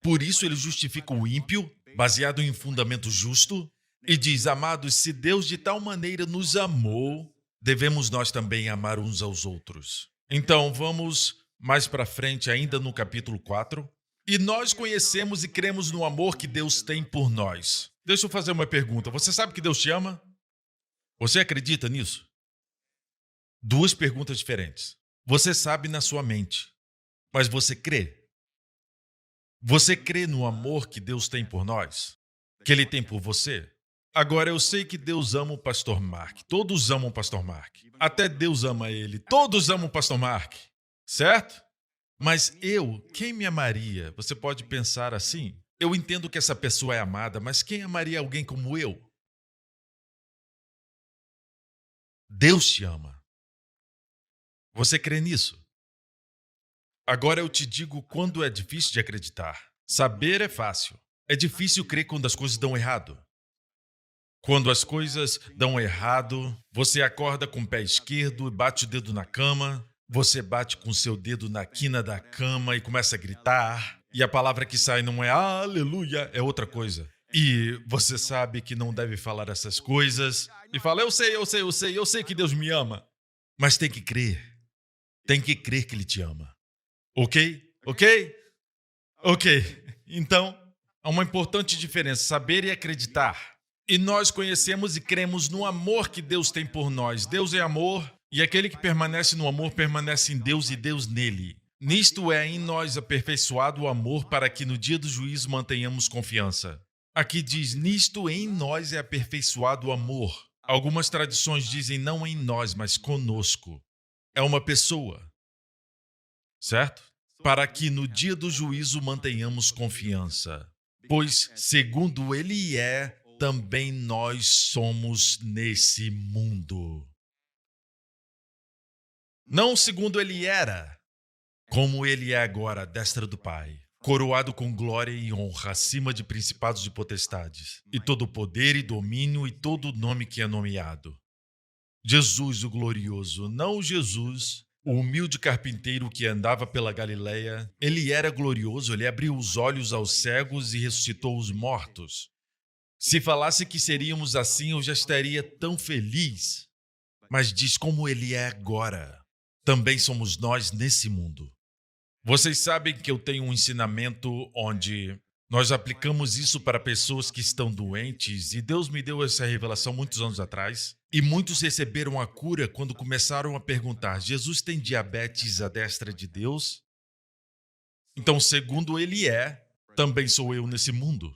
Por isso ele justifica o ímpio, baseado em fundamento justo, e diz, amados, se Deus de tal maneira nos amou, devemos nós também amar uns aos outros. Então, vamos mais para frente, ainda no capítulo 4. E nós conhecemos e cremos no amor que Deus tem por nós. Deixa eu fazer uma pergunta. Você sabe que Deus te ama? Você acredita nisso? Duas perguntas diferentes. Você sabe na sua mente, mas você crê? Você crê no amor que Deus tem por nós? Que Ele tem por você? Agora, eu sei que Deus ama o pastor Mark. Todos amam o pastor Mark. Até Deus ama ele. Todos amam o pastor Mark. Certo? Mas quem me amaria? Você pode pensar assim. Eu entendo que essa pessoa é amada, mas quem amaria alguém como eu? Deus te ama. Você crê nisso? Agora eu te digo quando é difícil de acreditar. Saber é fácil. É difícil crer quando as coisas dão errado. Quando as coisas dão errado, você acorda com o pé esquerdo e bate o dedo na cama, você bate com o seu dedo na quina da cama e começa a gritar, e a palavra que sai não é aleluia, é outra coisa. E você sabe que não deve falar essas coisas, e fala, eu sei que Deus me ama. Mas tem que crer que Ele te ama. Ok? Então, há uma importante diferença, saber e acreditar. E nós conhecemos e cremos no amor que Deus tem por nós. Deus é amor, e aquele que permanece no amor permanece em Deus e Deus nele. Nisto é em nós aperfeiçoado o amor, para que no dia do juízo mantenhamos confiança. Aqui diz, nisto em nós é aperfeiçoado o amor. Algumas tradições dizem não em nós, mas conosco. É uma pessoa, certo? Para que no dia do juízo mantenhamos confiança. Pois, segundo Ele é, também nós somos nesse mundo. Não segundo Ele era, como Ele é agora, à destra do Pai, coroado com glória e honra, acima de principados e potestades, e todo poder e domínio e todo nome que é nomeado. Jesus, o glorioso, não Jesus, o humilde carpinteiro que andava pela Galileia. Ele era glorioso, ele abriu os olhos aos cegos e ressuscitou os mortos. Se falasse que seríamos assim, eu já estaria tão feliz. Mas diz como ele é agora. Também somos nós nesse mundo. Vocês sabem que eu tenho um ensinamento onde nós aplicamos isso para pessoas que estão doentes, e Deus me deu essa revelação muitos anos atrás. E muitos receberam a cura quando começaram a perguntar, Jesus tem diabetes à destra de Deus? Então, segundo ele é, também sou eu nesse mundo.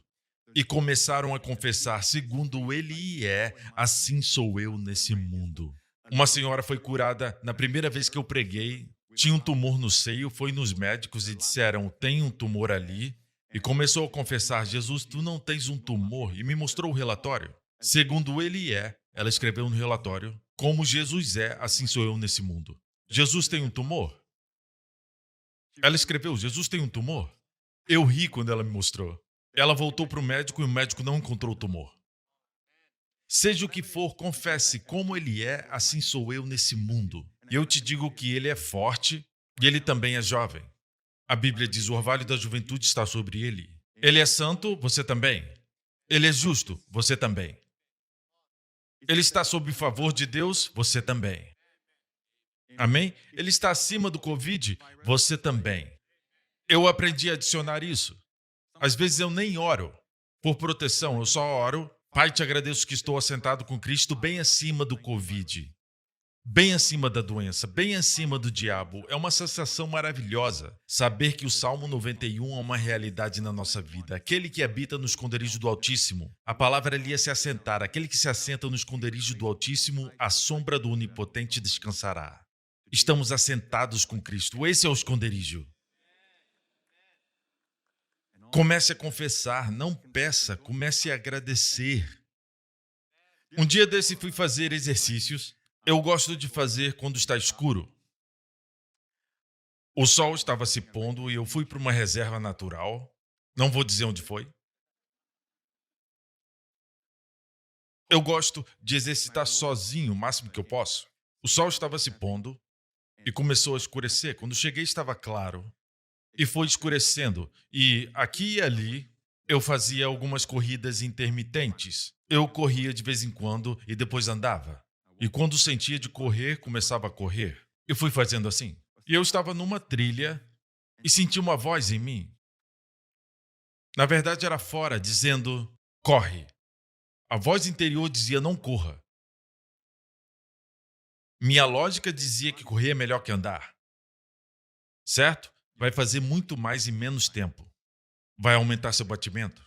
E começaram a confessar, segundo ele é, assim sou eu nesse mundo. Uma senhora foi curada na primeira vez que eu preguei, tinha um tumor no seio, foi nos médicos e disseram, tem um tumor ali, e começou a confessar, Jesus, tu não tens um tumor, e me mostrou o relatório. Segundo ele é, ela escreveu no relatório, como Jesus é, assim sou eu nesse mundo. Jesus tem um tumor? Ela escreveu, Jesus tem um tumor? Eu ri quando ela me mostrou. Ela voltou para o médico e o médico não encontrou o tumor. Seja o que for, confesse como ele é, assim sou eu nesse mundo. E eu te digo que ele é forte e ele também é jovem. A Bíblia diz, o orvalho da juventude está sobre ele. Ele é santo, você também. Ele é justo, você também. Ele está sob o favor de Deus, você também. Amém? Ele está acima do Covid, você também. Eu aprendi a adicionar isso. Às vezes eu nem oro por proteção, eu só oro, Pai, te agradeço que estou assentado com Cristo bem acima do Covid, bem acima da doença, bem acima do diabo. É uma sensação maravilhosa saber que o Salmo 91 é uma realidade na nossa vida. Aquele que habita no esconderijo do Altíssimo. A palavra ali é se assentar. Aquele que se assenta no esconderijo do Altíssimo, à sombra do Onipotente descansará. Estamos assentados com Cristo. Esse é o esconderijo. Comece a confessar, não peça, comece a agradecer. Um dia desse fui fazer exercícios. Eu gosto de fazer quando está escuro. O sol estava se pondo e eu fui para uma reserva natural. Não vou dizer onde foi. Eu gosto de exercitar sozinho o máximo que eu posso. O sol estava se pondo e começou a escurecer. Quando cheguei estava claro e foi escurecendo. E aqui e ali eu fazia algumas corridas intermitentes. Eu corria de vez em quando e depois andava. E quando sentia de correr, começava a correr. Eu fui fazendo assim. E eu estava numa trilha e senti uma voz em mim. Na verdade, era fora, dizendo, corre. A voz interior dizia, não corra. Minha lógica dizia que correr é melhor que andar. Certo? Vai fazer muito mais em menos tempo. Vai aumentar seu batimento.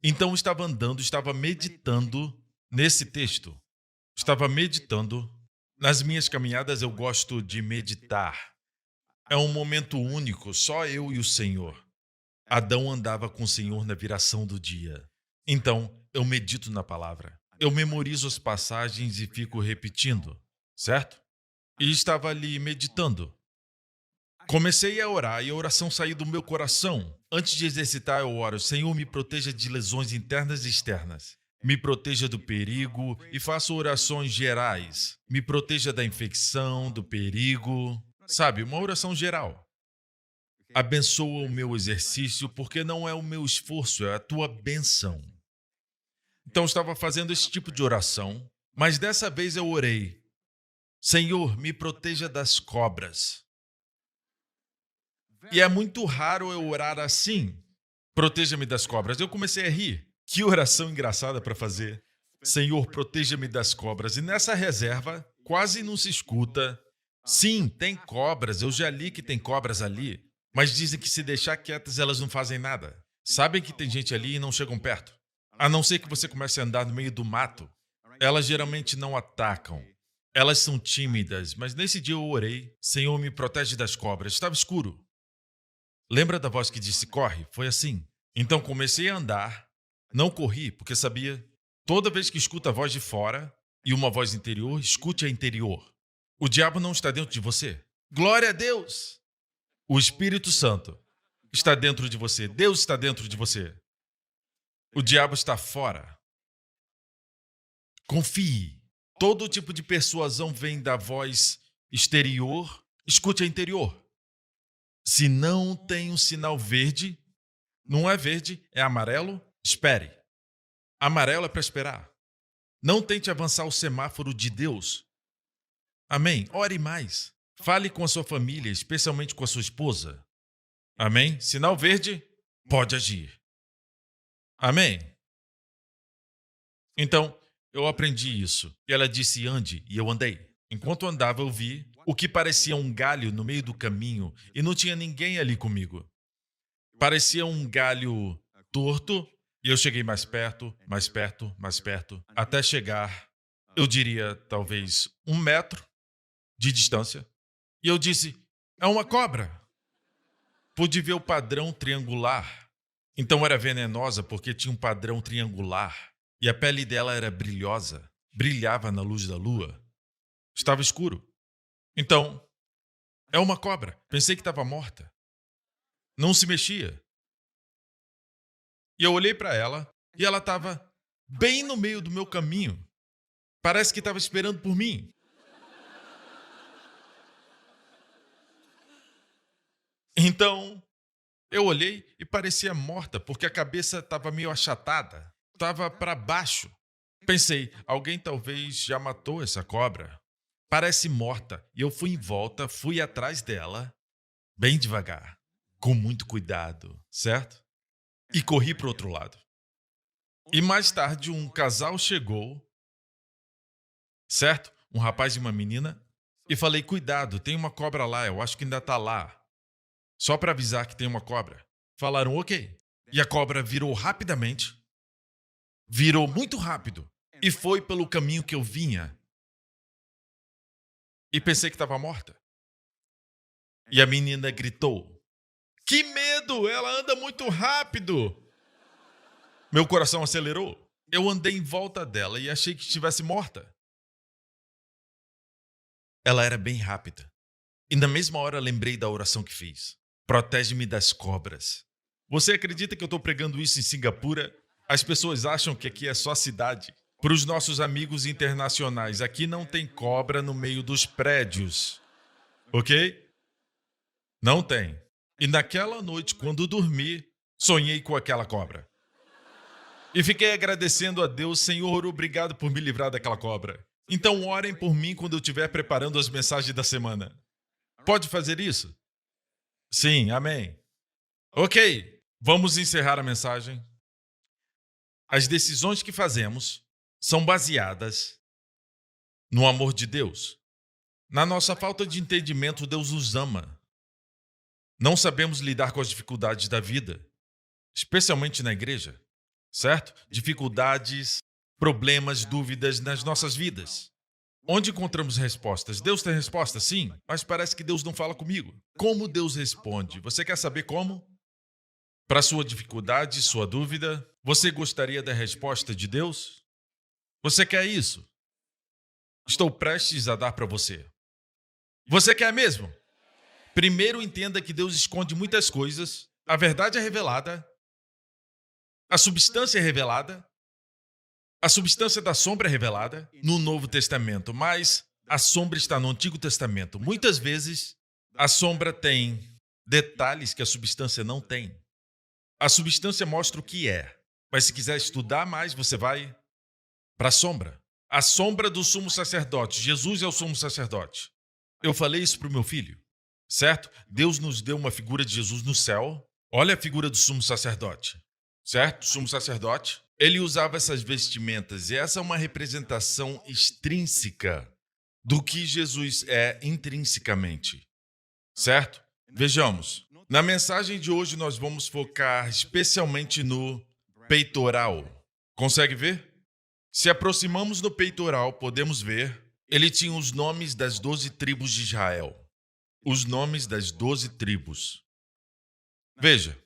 Então, estava andando, estava meditando nesse texto. Estava meditando. Nas minhas caminhadas, eu gosto de meditar. É um momento único, só eu e o Senhor. Adão andava com o Senhor na viração do dia. Então, eu medito na palavra. Eu memorizo as passagens e fico repetindo, certo? E estava ali meditando. Comecei a orar e a oração saiu do meu coração. Antes de exercitar, eu oro, Senhor, me proteja de lesões internas e externas. me proteja do perigo e faço orações gerais. Me proteja da infecção, do perigo. Sabe, uma oração geral. Abençoa o meu exercício, porque não é o meu esforço, é a tua bênção. Então eu estava fazendo esse tipo de oração, mas dessa vez eu orei. Senhor, me proteja das cobras. E é muito raro eu orar assim. Proteja-me das cobras. Eu comecei a rir. Que oração engraçada para fazer. Senhor, proteja-me das cobras. E nessa reserva, quase não se escuta. Sim, tem cobras. Eu já li que tem cobras ali. Mas dizem que se deixar quietas, elas não fazem nada. Sabem que tem gente ali e não chegam perto. A não ser que você comece a andar no meio do mato. Elas geralmente não atacam. Elas são tímidas. Mas nesse dia eu orei. Senhor, me protege das cobras. Estava escuro. Lembra da voz que disse, corre? Foi assim. Então comecei a andar. Não corri, porque sabia. Toda vez que escuta a voz de fora e uma voz interior, escute a interior. O diabo não está dentro de você. Glória a Deus! O Espírito Santo está dentro de você. Deus está dentro de você. O diabo está fora. Confie. Todo tipo de persuasão vem da voz exterior. Escute a interior. Se não tem um sinal verde, não é verde, é amarelo, espere. Amarelo é para esperar. Não tente avançar o semáforo de Deus. Amém? Ore mais. Fale com a sua família, especialmente com a sua esposa. Amém? Sinal verde, pode agir. Amém? Então, eu aprendi isso. E ela disse, ande, e eu andei. Enquanto andava, eu vi o que parecia um galho no meio do caminho e não tinha ninguém ali comigo. Parecia um galho torto e eu cheguei mais perto, mais perto, mais perto, até chegar, eu diria, talvez 1 metro de distância. E eu disse, é uma cobra. Pude ver o padrão triangular. Então era venenosa porque tinha um padrão triangular. E a pele dela era brilhosa, brilhava na luz da lua. Estava escuro. Então, é uma cobra. Pensei que estava morta. Não se mexia. E eu olhei para ela e ela estava bem no meio do meu caminho. Parece que estava esperando por mim. Então, eu olhei e parecia morta, porque a cabeça estava meio achatada. Estava para baixo. Pensei, alguém talvez já matou essa cobra. Parece morta. E eu fui em volta, fui atrás dela, bem devagar, com muito cuidado, certo? E corri para o outro lado. E mais tarde um casal chegou, certo? Um rapaz e uma menina. E falei, cuidado, tem uma cobra lá, eu acho que ainda está lá. Só para avisar que tem uma cobra. Falaram, ok. E a cobra virou rapidamente. Virou muito rápido. E foi pelo caminho que eu vinha. E pensei que estava morta. E a menina gritou, que medo, ela anda muito rápido. Meu coração acelerou. Eu andei em volta dela e achei que estivesse morta. Ela era bem rápida. E na mesma hora lembrei da oração que fiz. Protege-me das cobras. Você acredita que eu estou pregando isso em Singapura? As pessoas acham que aqui é só cidade. Para os nossos amigos internacionais, aqui não tem cobra no meio dos prédios. Ok? Não tem. E naquela noite, quando dormi, sonhei com aquela cobra. E fiquei agradecendo a Deus, Senhor, obrigado por me livrar daquela cobra. Então orem por mim quando eu estiver preparando as mensagens da semana. Pode fazer isso? Sim, amém. Ok, vamos encerrar a mensagem. As decisões que fazemos são baseadas no amor de Deus. Na nossa falta de entendimento, Deus nos ama. Não sabemos lidar com as dificuldades da vida, especialmente na igreja, certo? Dificuldades, problemas, dúvidas nas nossas vidas. Onde encontramos respostas? Deus tem resposta, sim, mas parece que Deus não fala comigo. Como Deus responde? Você quer saber como? Para sua dificuldade, sua dúvida, você gostaria da resposta de Deus? Você quer isso? Estou prestes a dar para você. Você quer mesmo? Primeiro entenda que Deus esconde muitas coisas, a verdade é revelada, a substância é revelada, A substância da sombra é revelada no Novo Testamento, mas a sombra está no Antigo Testamento. Muitas vezes, a sombra tem detalhes que a substância não tem. A substância mostra o que é, mas se quiser estudar mais, você vai para a sombra. A sombra do sumo sacerdote. Jesus é o sumo sacerdote. Eu falei isso para o meu filho, certo? Deus nos deu uma figura de Jesus no céu. Olha a figura do sumo sacerdote, certo? O sumo sacerdote. Ele usava essas vestimentas e essa é uma representação extrínseca do que Jesus é intrinsecamente, certo? Vejamos. Na mensagem de hoje nós vamos focar especialmente no peitoral. Consegue ver? Se aproximamos do peitoral, podemos ver, ele tinha os nomes das 12 tribos de Israel. Os nomes das 12 tribos. Veja.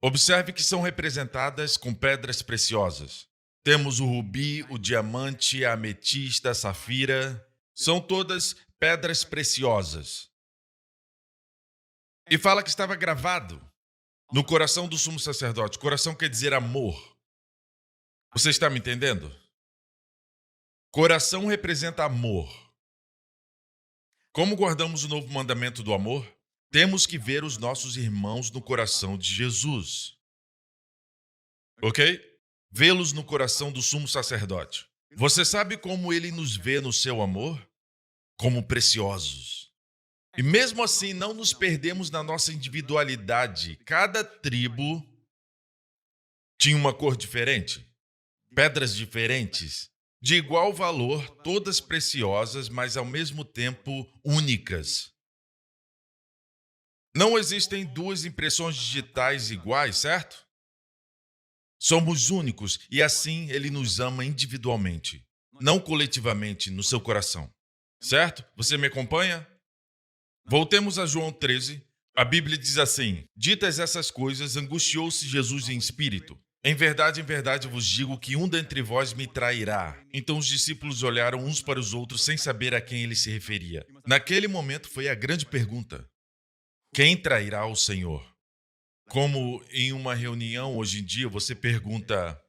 Observe que são representadas com pedras preciosas. Temos o rubi, o diamante, a ametista, a safira. São todas pedras preciosas. E fala que estava gravado no coração do sumo sacerdote. Coração quer dizer amor. Você está me entendendo? Coração representa amor. Como guardamos o novo mandamento do amor? Temos que ver os nossos irmãos no coração de Jesus. Ok? Vê-los no coração do sumo sacerdote. Você sabe como ele nos vê no seu amor? Como preciosos. E mesmo assim, não nos perdemos na nossa individualidade. Cada tribo tinha uma cor diferente. Pedras diferentes, de igual valor, todas preciosas, mas ao mesmo tempo únicas. Não existem duas impressões digitais iguais, certo? Somos únicos e assim ele nos ama individualmente, não coletivamente no seu coração. Certo? Você me acompanha? Voltemos a João 13. A Bíblia diz assim: ditas essas coisas, angustiou-se Jesus em espírito. Em verdade, vos digo que um dentre vós me trairá. Então os discípulos olharam uns para os outros sem saber a quem ele se referia. Naquele momento foi a grande pergunta: quem trairá o Senhor? Como em uma reunião hoje em dia você pergunta: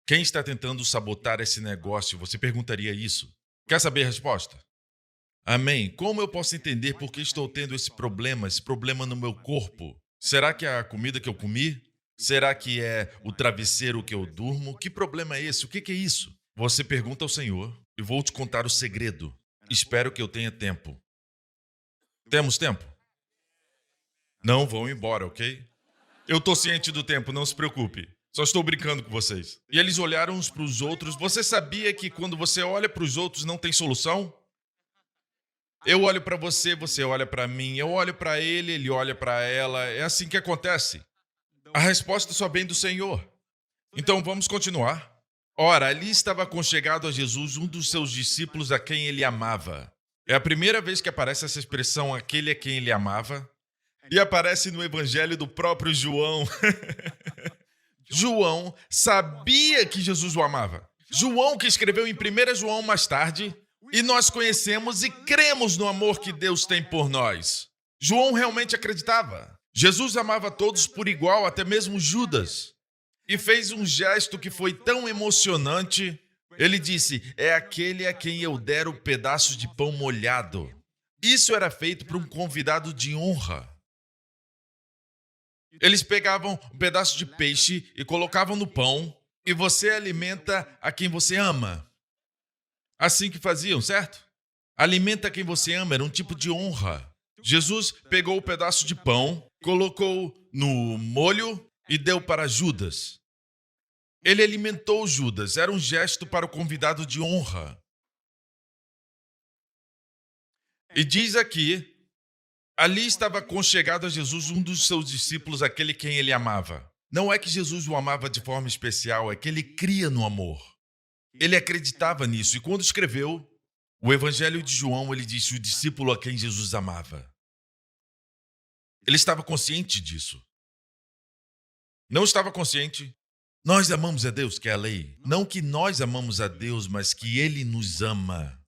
quem está tentando sabotar esse negócio? Você perguntaria isso. Quer saber a resposta? Amém. Como eu posso entender por que estou tendo esse problema no meu corpo? Será que é a comida que eu comi? Será que é o travesseiro que eu durmo? Que problema é esse? O que é isso? Você pergunta ao Senhor e vou te contar o segredo. Espero que eu tenha tempo. Temos tempo? Não vão embora, ok? Eu estou ciente do tempo, não se preocupe. Só estou brincando com vocês. E eles olharam uns para os outros. Você sabia que quando você olha para os outros não tem solução? Eu olho para você, você olha para mim. Eu olho para ele, ele olha para ela. É assim que acontece. A resposta só vem do Senhor. Então vamos continuar. Ora, ali estava aconchegado a Jesus um dos seus discípulos a quem ele amava. É a primeira vez que aparece essa expressão, aquele a quem ele amava. E aparece no evangelho do próprio João. João sabia que Jesus o amava. João que escreveu em 1 João mais tarde. E nós conhecemos e cremos no amor que Deus tem por nós. João realmente acreditava. Jesus amava todos por igual, até mesmo Judas. E fez um gesto que foi tão emocionante. Ele disse: é aquele a quem eu der o pedaço de pão molhado. Isso era feito para um convidado de honra. Eles pegavam um pedaço de peixe e colocavam no pão, e você alimenta a quem você ama. Assim que faziam, certo? Alimenta quem você ama, era um tipo de honra. Jesus pegou o pedaço de pão, colocou no molho e deu para Judas. Ele alimentou Judas, era um gesto para o convidado de honra. E diz aqui, ali estava aconchegado a Jesus um dos seus discípulos, aquele quem ele amava. Não é que Jesus o amava de forma especial, é que ele cria no amor. Ele acreditava nisso e quando escreveu o Evangelho de João, ele disse o discípulo a quem Jesus amava. Ele estava consciente disso. Não estava consciente? Nós amamos a Deus, que é a lei. Não que nós amamos a Deus, mas que Ele nos ama.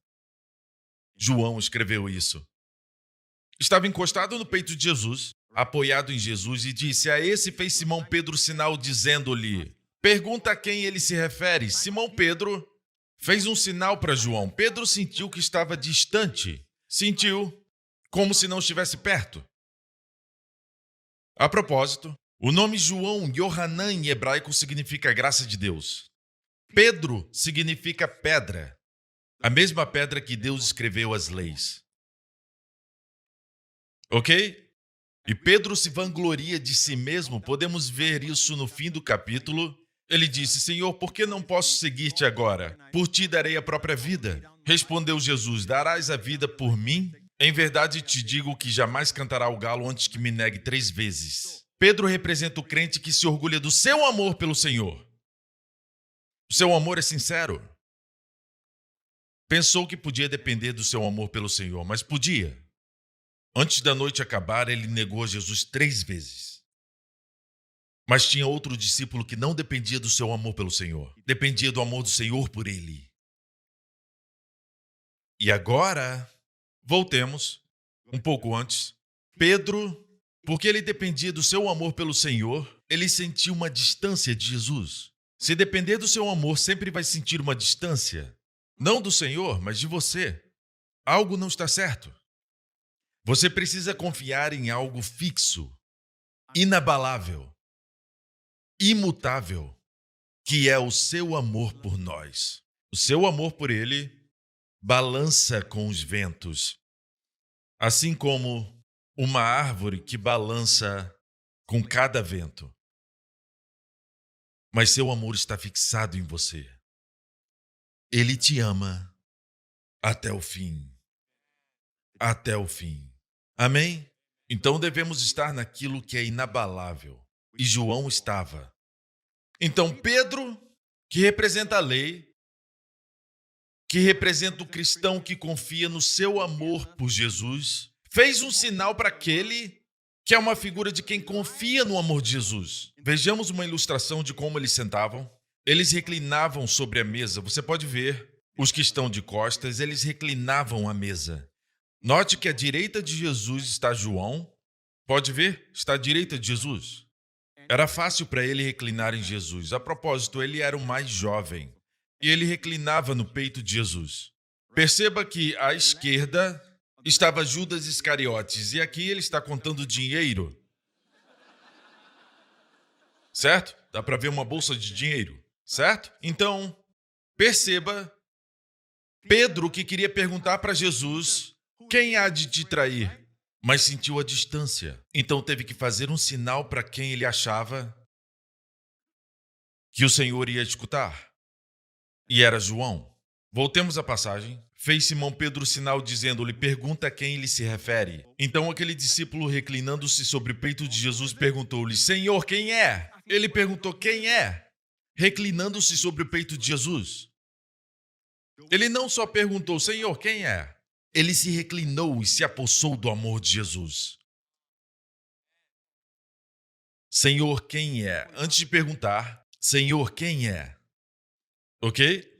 João escreveu isso. Estava encostado no peito de Jesus, apoiado em Jesus, e disse: a esse fez Simão Pedro sinal, dizendo-lhe: pergunta a quem ele se refere. Simão Pedro fez um sinal para João. Pedro sentiu que estava distante. Sentiu como se não estivesse perto. A propósito, o nome João, Yohanan, em hebraico, significa graça de Deus. Pedro significa pedra, a mesma pedra que Deus escreveu as leis. Ok? E Pedro se vangloria de si mesmo, podemos ver isso no fim do capítulo. Ele disse: Senhor, por que não posso seguir-te agora? Por ti darei a própria vida. Respondeu Jesus: darás a vida por mim? Em verdade te digo que jamais cantará o galo antes que me negue 3 vezes. Pedro representa o crente que se orgulha do seu amor pelo Senhor. O seu amor é sincero. Pensou que podia depender do seu amor pelo Senhor, mas podia. Antes da noite acabar, ele negou a Jesus 3 vezes. Mas tinha outro discípulo que não dependia do seu amor pelo Senhor. Dependia do amor do Senhor por ele. E agora, voltemos um pouco antes. Pedro, porque ele dependia do seu amor pelo Senhor, ele sentiu uma distância de Jesus. Se depender do seu amor, sempre vai sentir uma distância. Não do Senhor, mas de você. Algo não está certo. Você precisa confiar em algo fixo, inabalável, imutável, que é o seu amor por nós. O seu amor por ele balança com os ventos, assim como uma árvore que balança com cada vento. Mas seu amor está fixado em você. Ele te ama até o fim. Até o fim. Amém? Então devemos estar naquilo que é inabalável. E João estava. Então Pedro, que representa a lei, que representa o cristão que confia no seu amor por Jesus, fez um sinal para aquele que é uma figura de quem confia no amor de Jesus. Vejamos uma ilustração de como eles sentavam. Eles reclinavam sobre a mesa. Você pode ver, os que estão de costas, eles reclinavam a mesa. Note que à direita de Jesus está João. Pode ver? Está à direita de Jesus. Era fácil para ele reclinar em Jesus. A propósito, ele era o mais jovem. E ele reclinava no peito de Jesus. Perceba que à esquerda estava Judas Iscariotes. E aqui ele está contando dinheiro. Certo? Dá para ver uma bolsa de dinheiro. Certo? Então, perceba Pedro que queria perguntar para Jesus: quem há de te trair? Mas sentiu a distância. Então teve que fazer um sinal para quem ele achava que o Senhor ia escutar. E era João. Voltemos à passagem. Fez Simão Pedro sinal dizendo-lhe: pergunta a quem ele se refere. Então aquele discípulo, reclinando-se sobre o peito de Jesus, perguntou-lhe: Senhor, quem é? Ele perguntou: quem é? Reclinando-se sobre o peito de Jesus. Ele não só perguntou: Senhor, quem é? Ele se reclinou e se apossou do amor de Jesus. Senhor, quem é? Antes de perguntar, Senhor, quem é? Ok?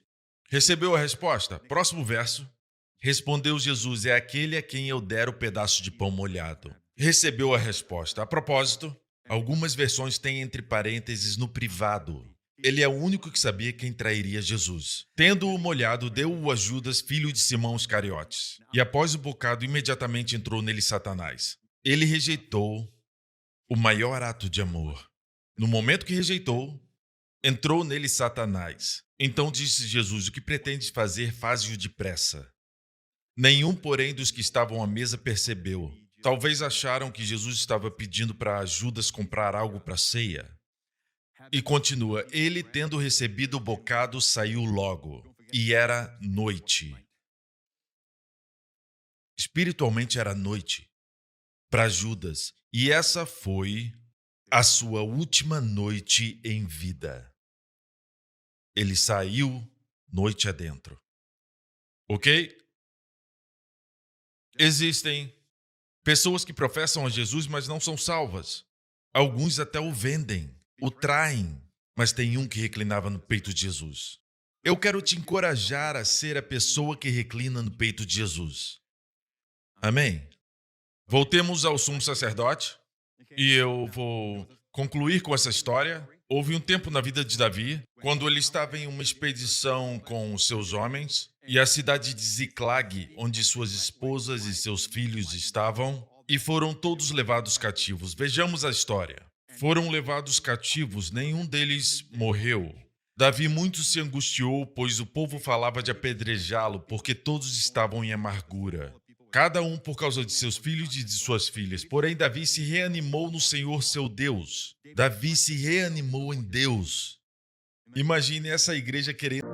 Recebeu a resposta? Próximo verso. Respondeu Jesus: é aquele a quem eu der o pedaço de pão molhado. Recebeu a resposta. A propósito, algumas versões têm entre parênteses no privado. Ele é o único que sabia quem trairia Jesus. Tendo-o molhado, deu-o a Judas, filho de Simão Iscariotes. E após o bocado, imediatamente entrou nele Satanás. Ele rejeitou o maior ato de amor. No momento que rejeitou, entrou nele Satanás. Então disse Jesus: o que pretendes fazer, faze-o depressa. Nenhum, porém, dos que estavam à mesa percebeu. Talvez acharam que Jesus estava pedindo para Judas comprar algo para a ceia. E continua: ele, tendo recebido o bocado, saiu logo. E era noite. Espiritualmente era noite para Judas. E essa foi a sua última noite em vida. Ele saiu noite adentro. Ok? Existem pessoas que professam a Jesus, mas não são salvas. Alguns até o vendem, o traem, mas tem um que reclinava no peito de Jesus. Eu quero te encorajar a ser a pessoa que reclina no peito de Jesus. Amém? Voltemos ao sumo sacerdote e eu vou concluir com essa história. Houve um tempo na vida de Davi, quando ele estava em uma expedição com os seus homens, e a cidade de Ziclag, onde suas esposas e seus filhos estavam, e foram todos levados cativos. Vejamos a história. Foram levados cativos, nenhum deles morreu. Davi muito se angustiou, pois o povo falava de apedrejá-lo, porque todos estavam em amargura. Cada um por causa de seus filhos e de suas filhas. Porém, Davi se reanimou no Senhor seu Deus. Davi se reanimou em Deus. Imagine essa igreja querendo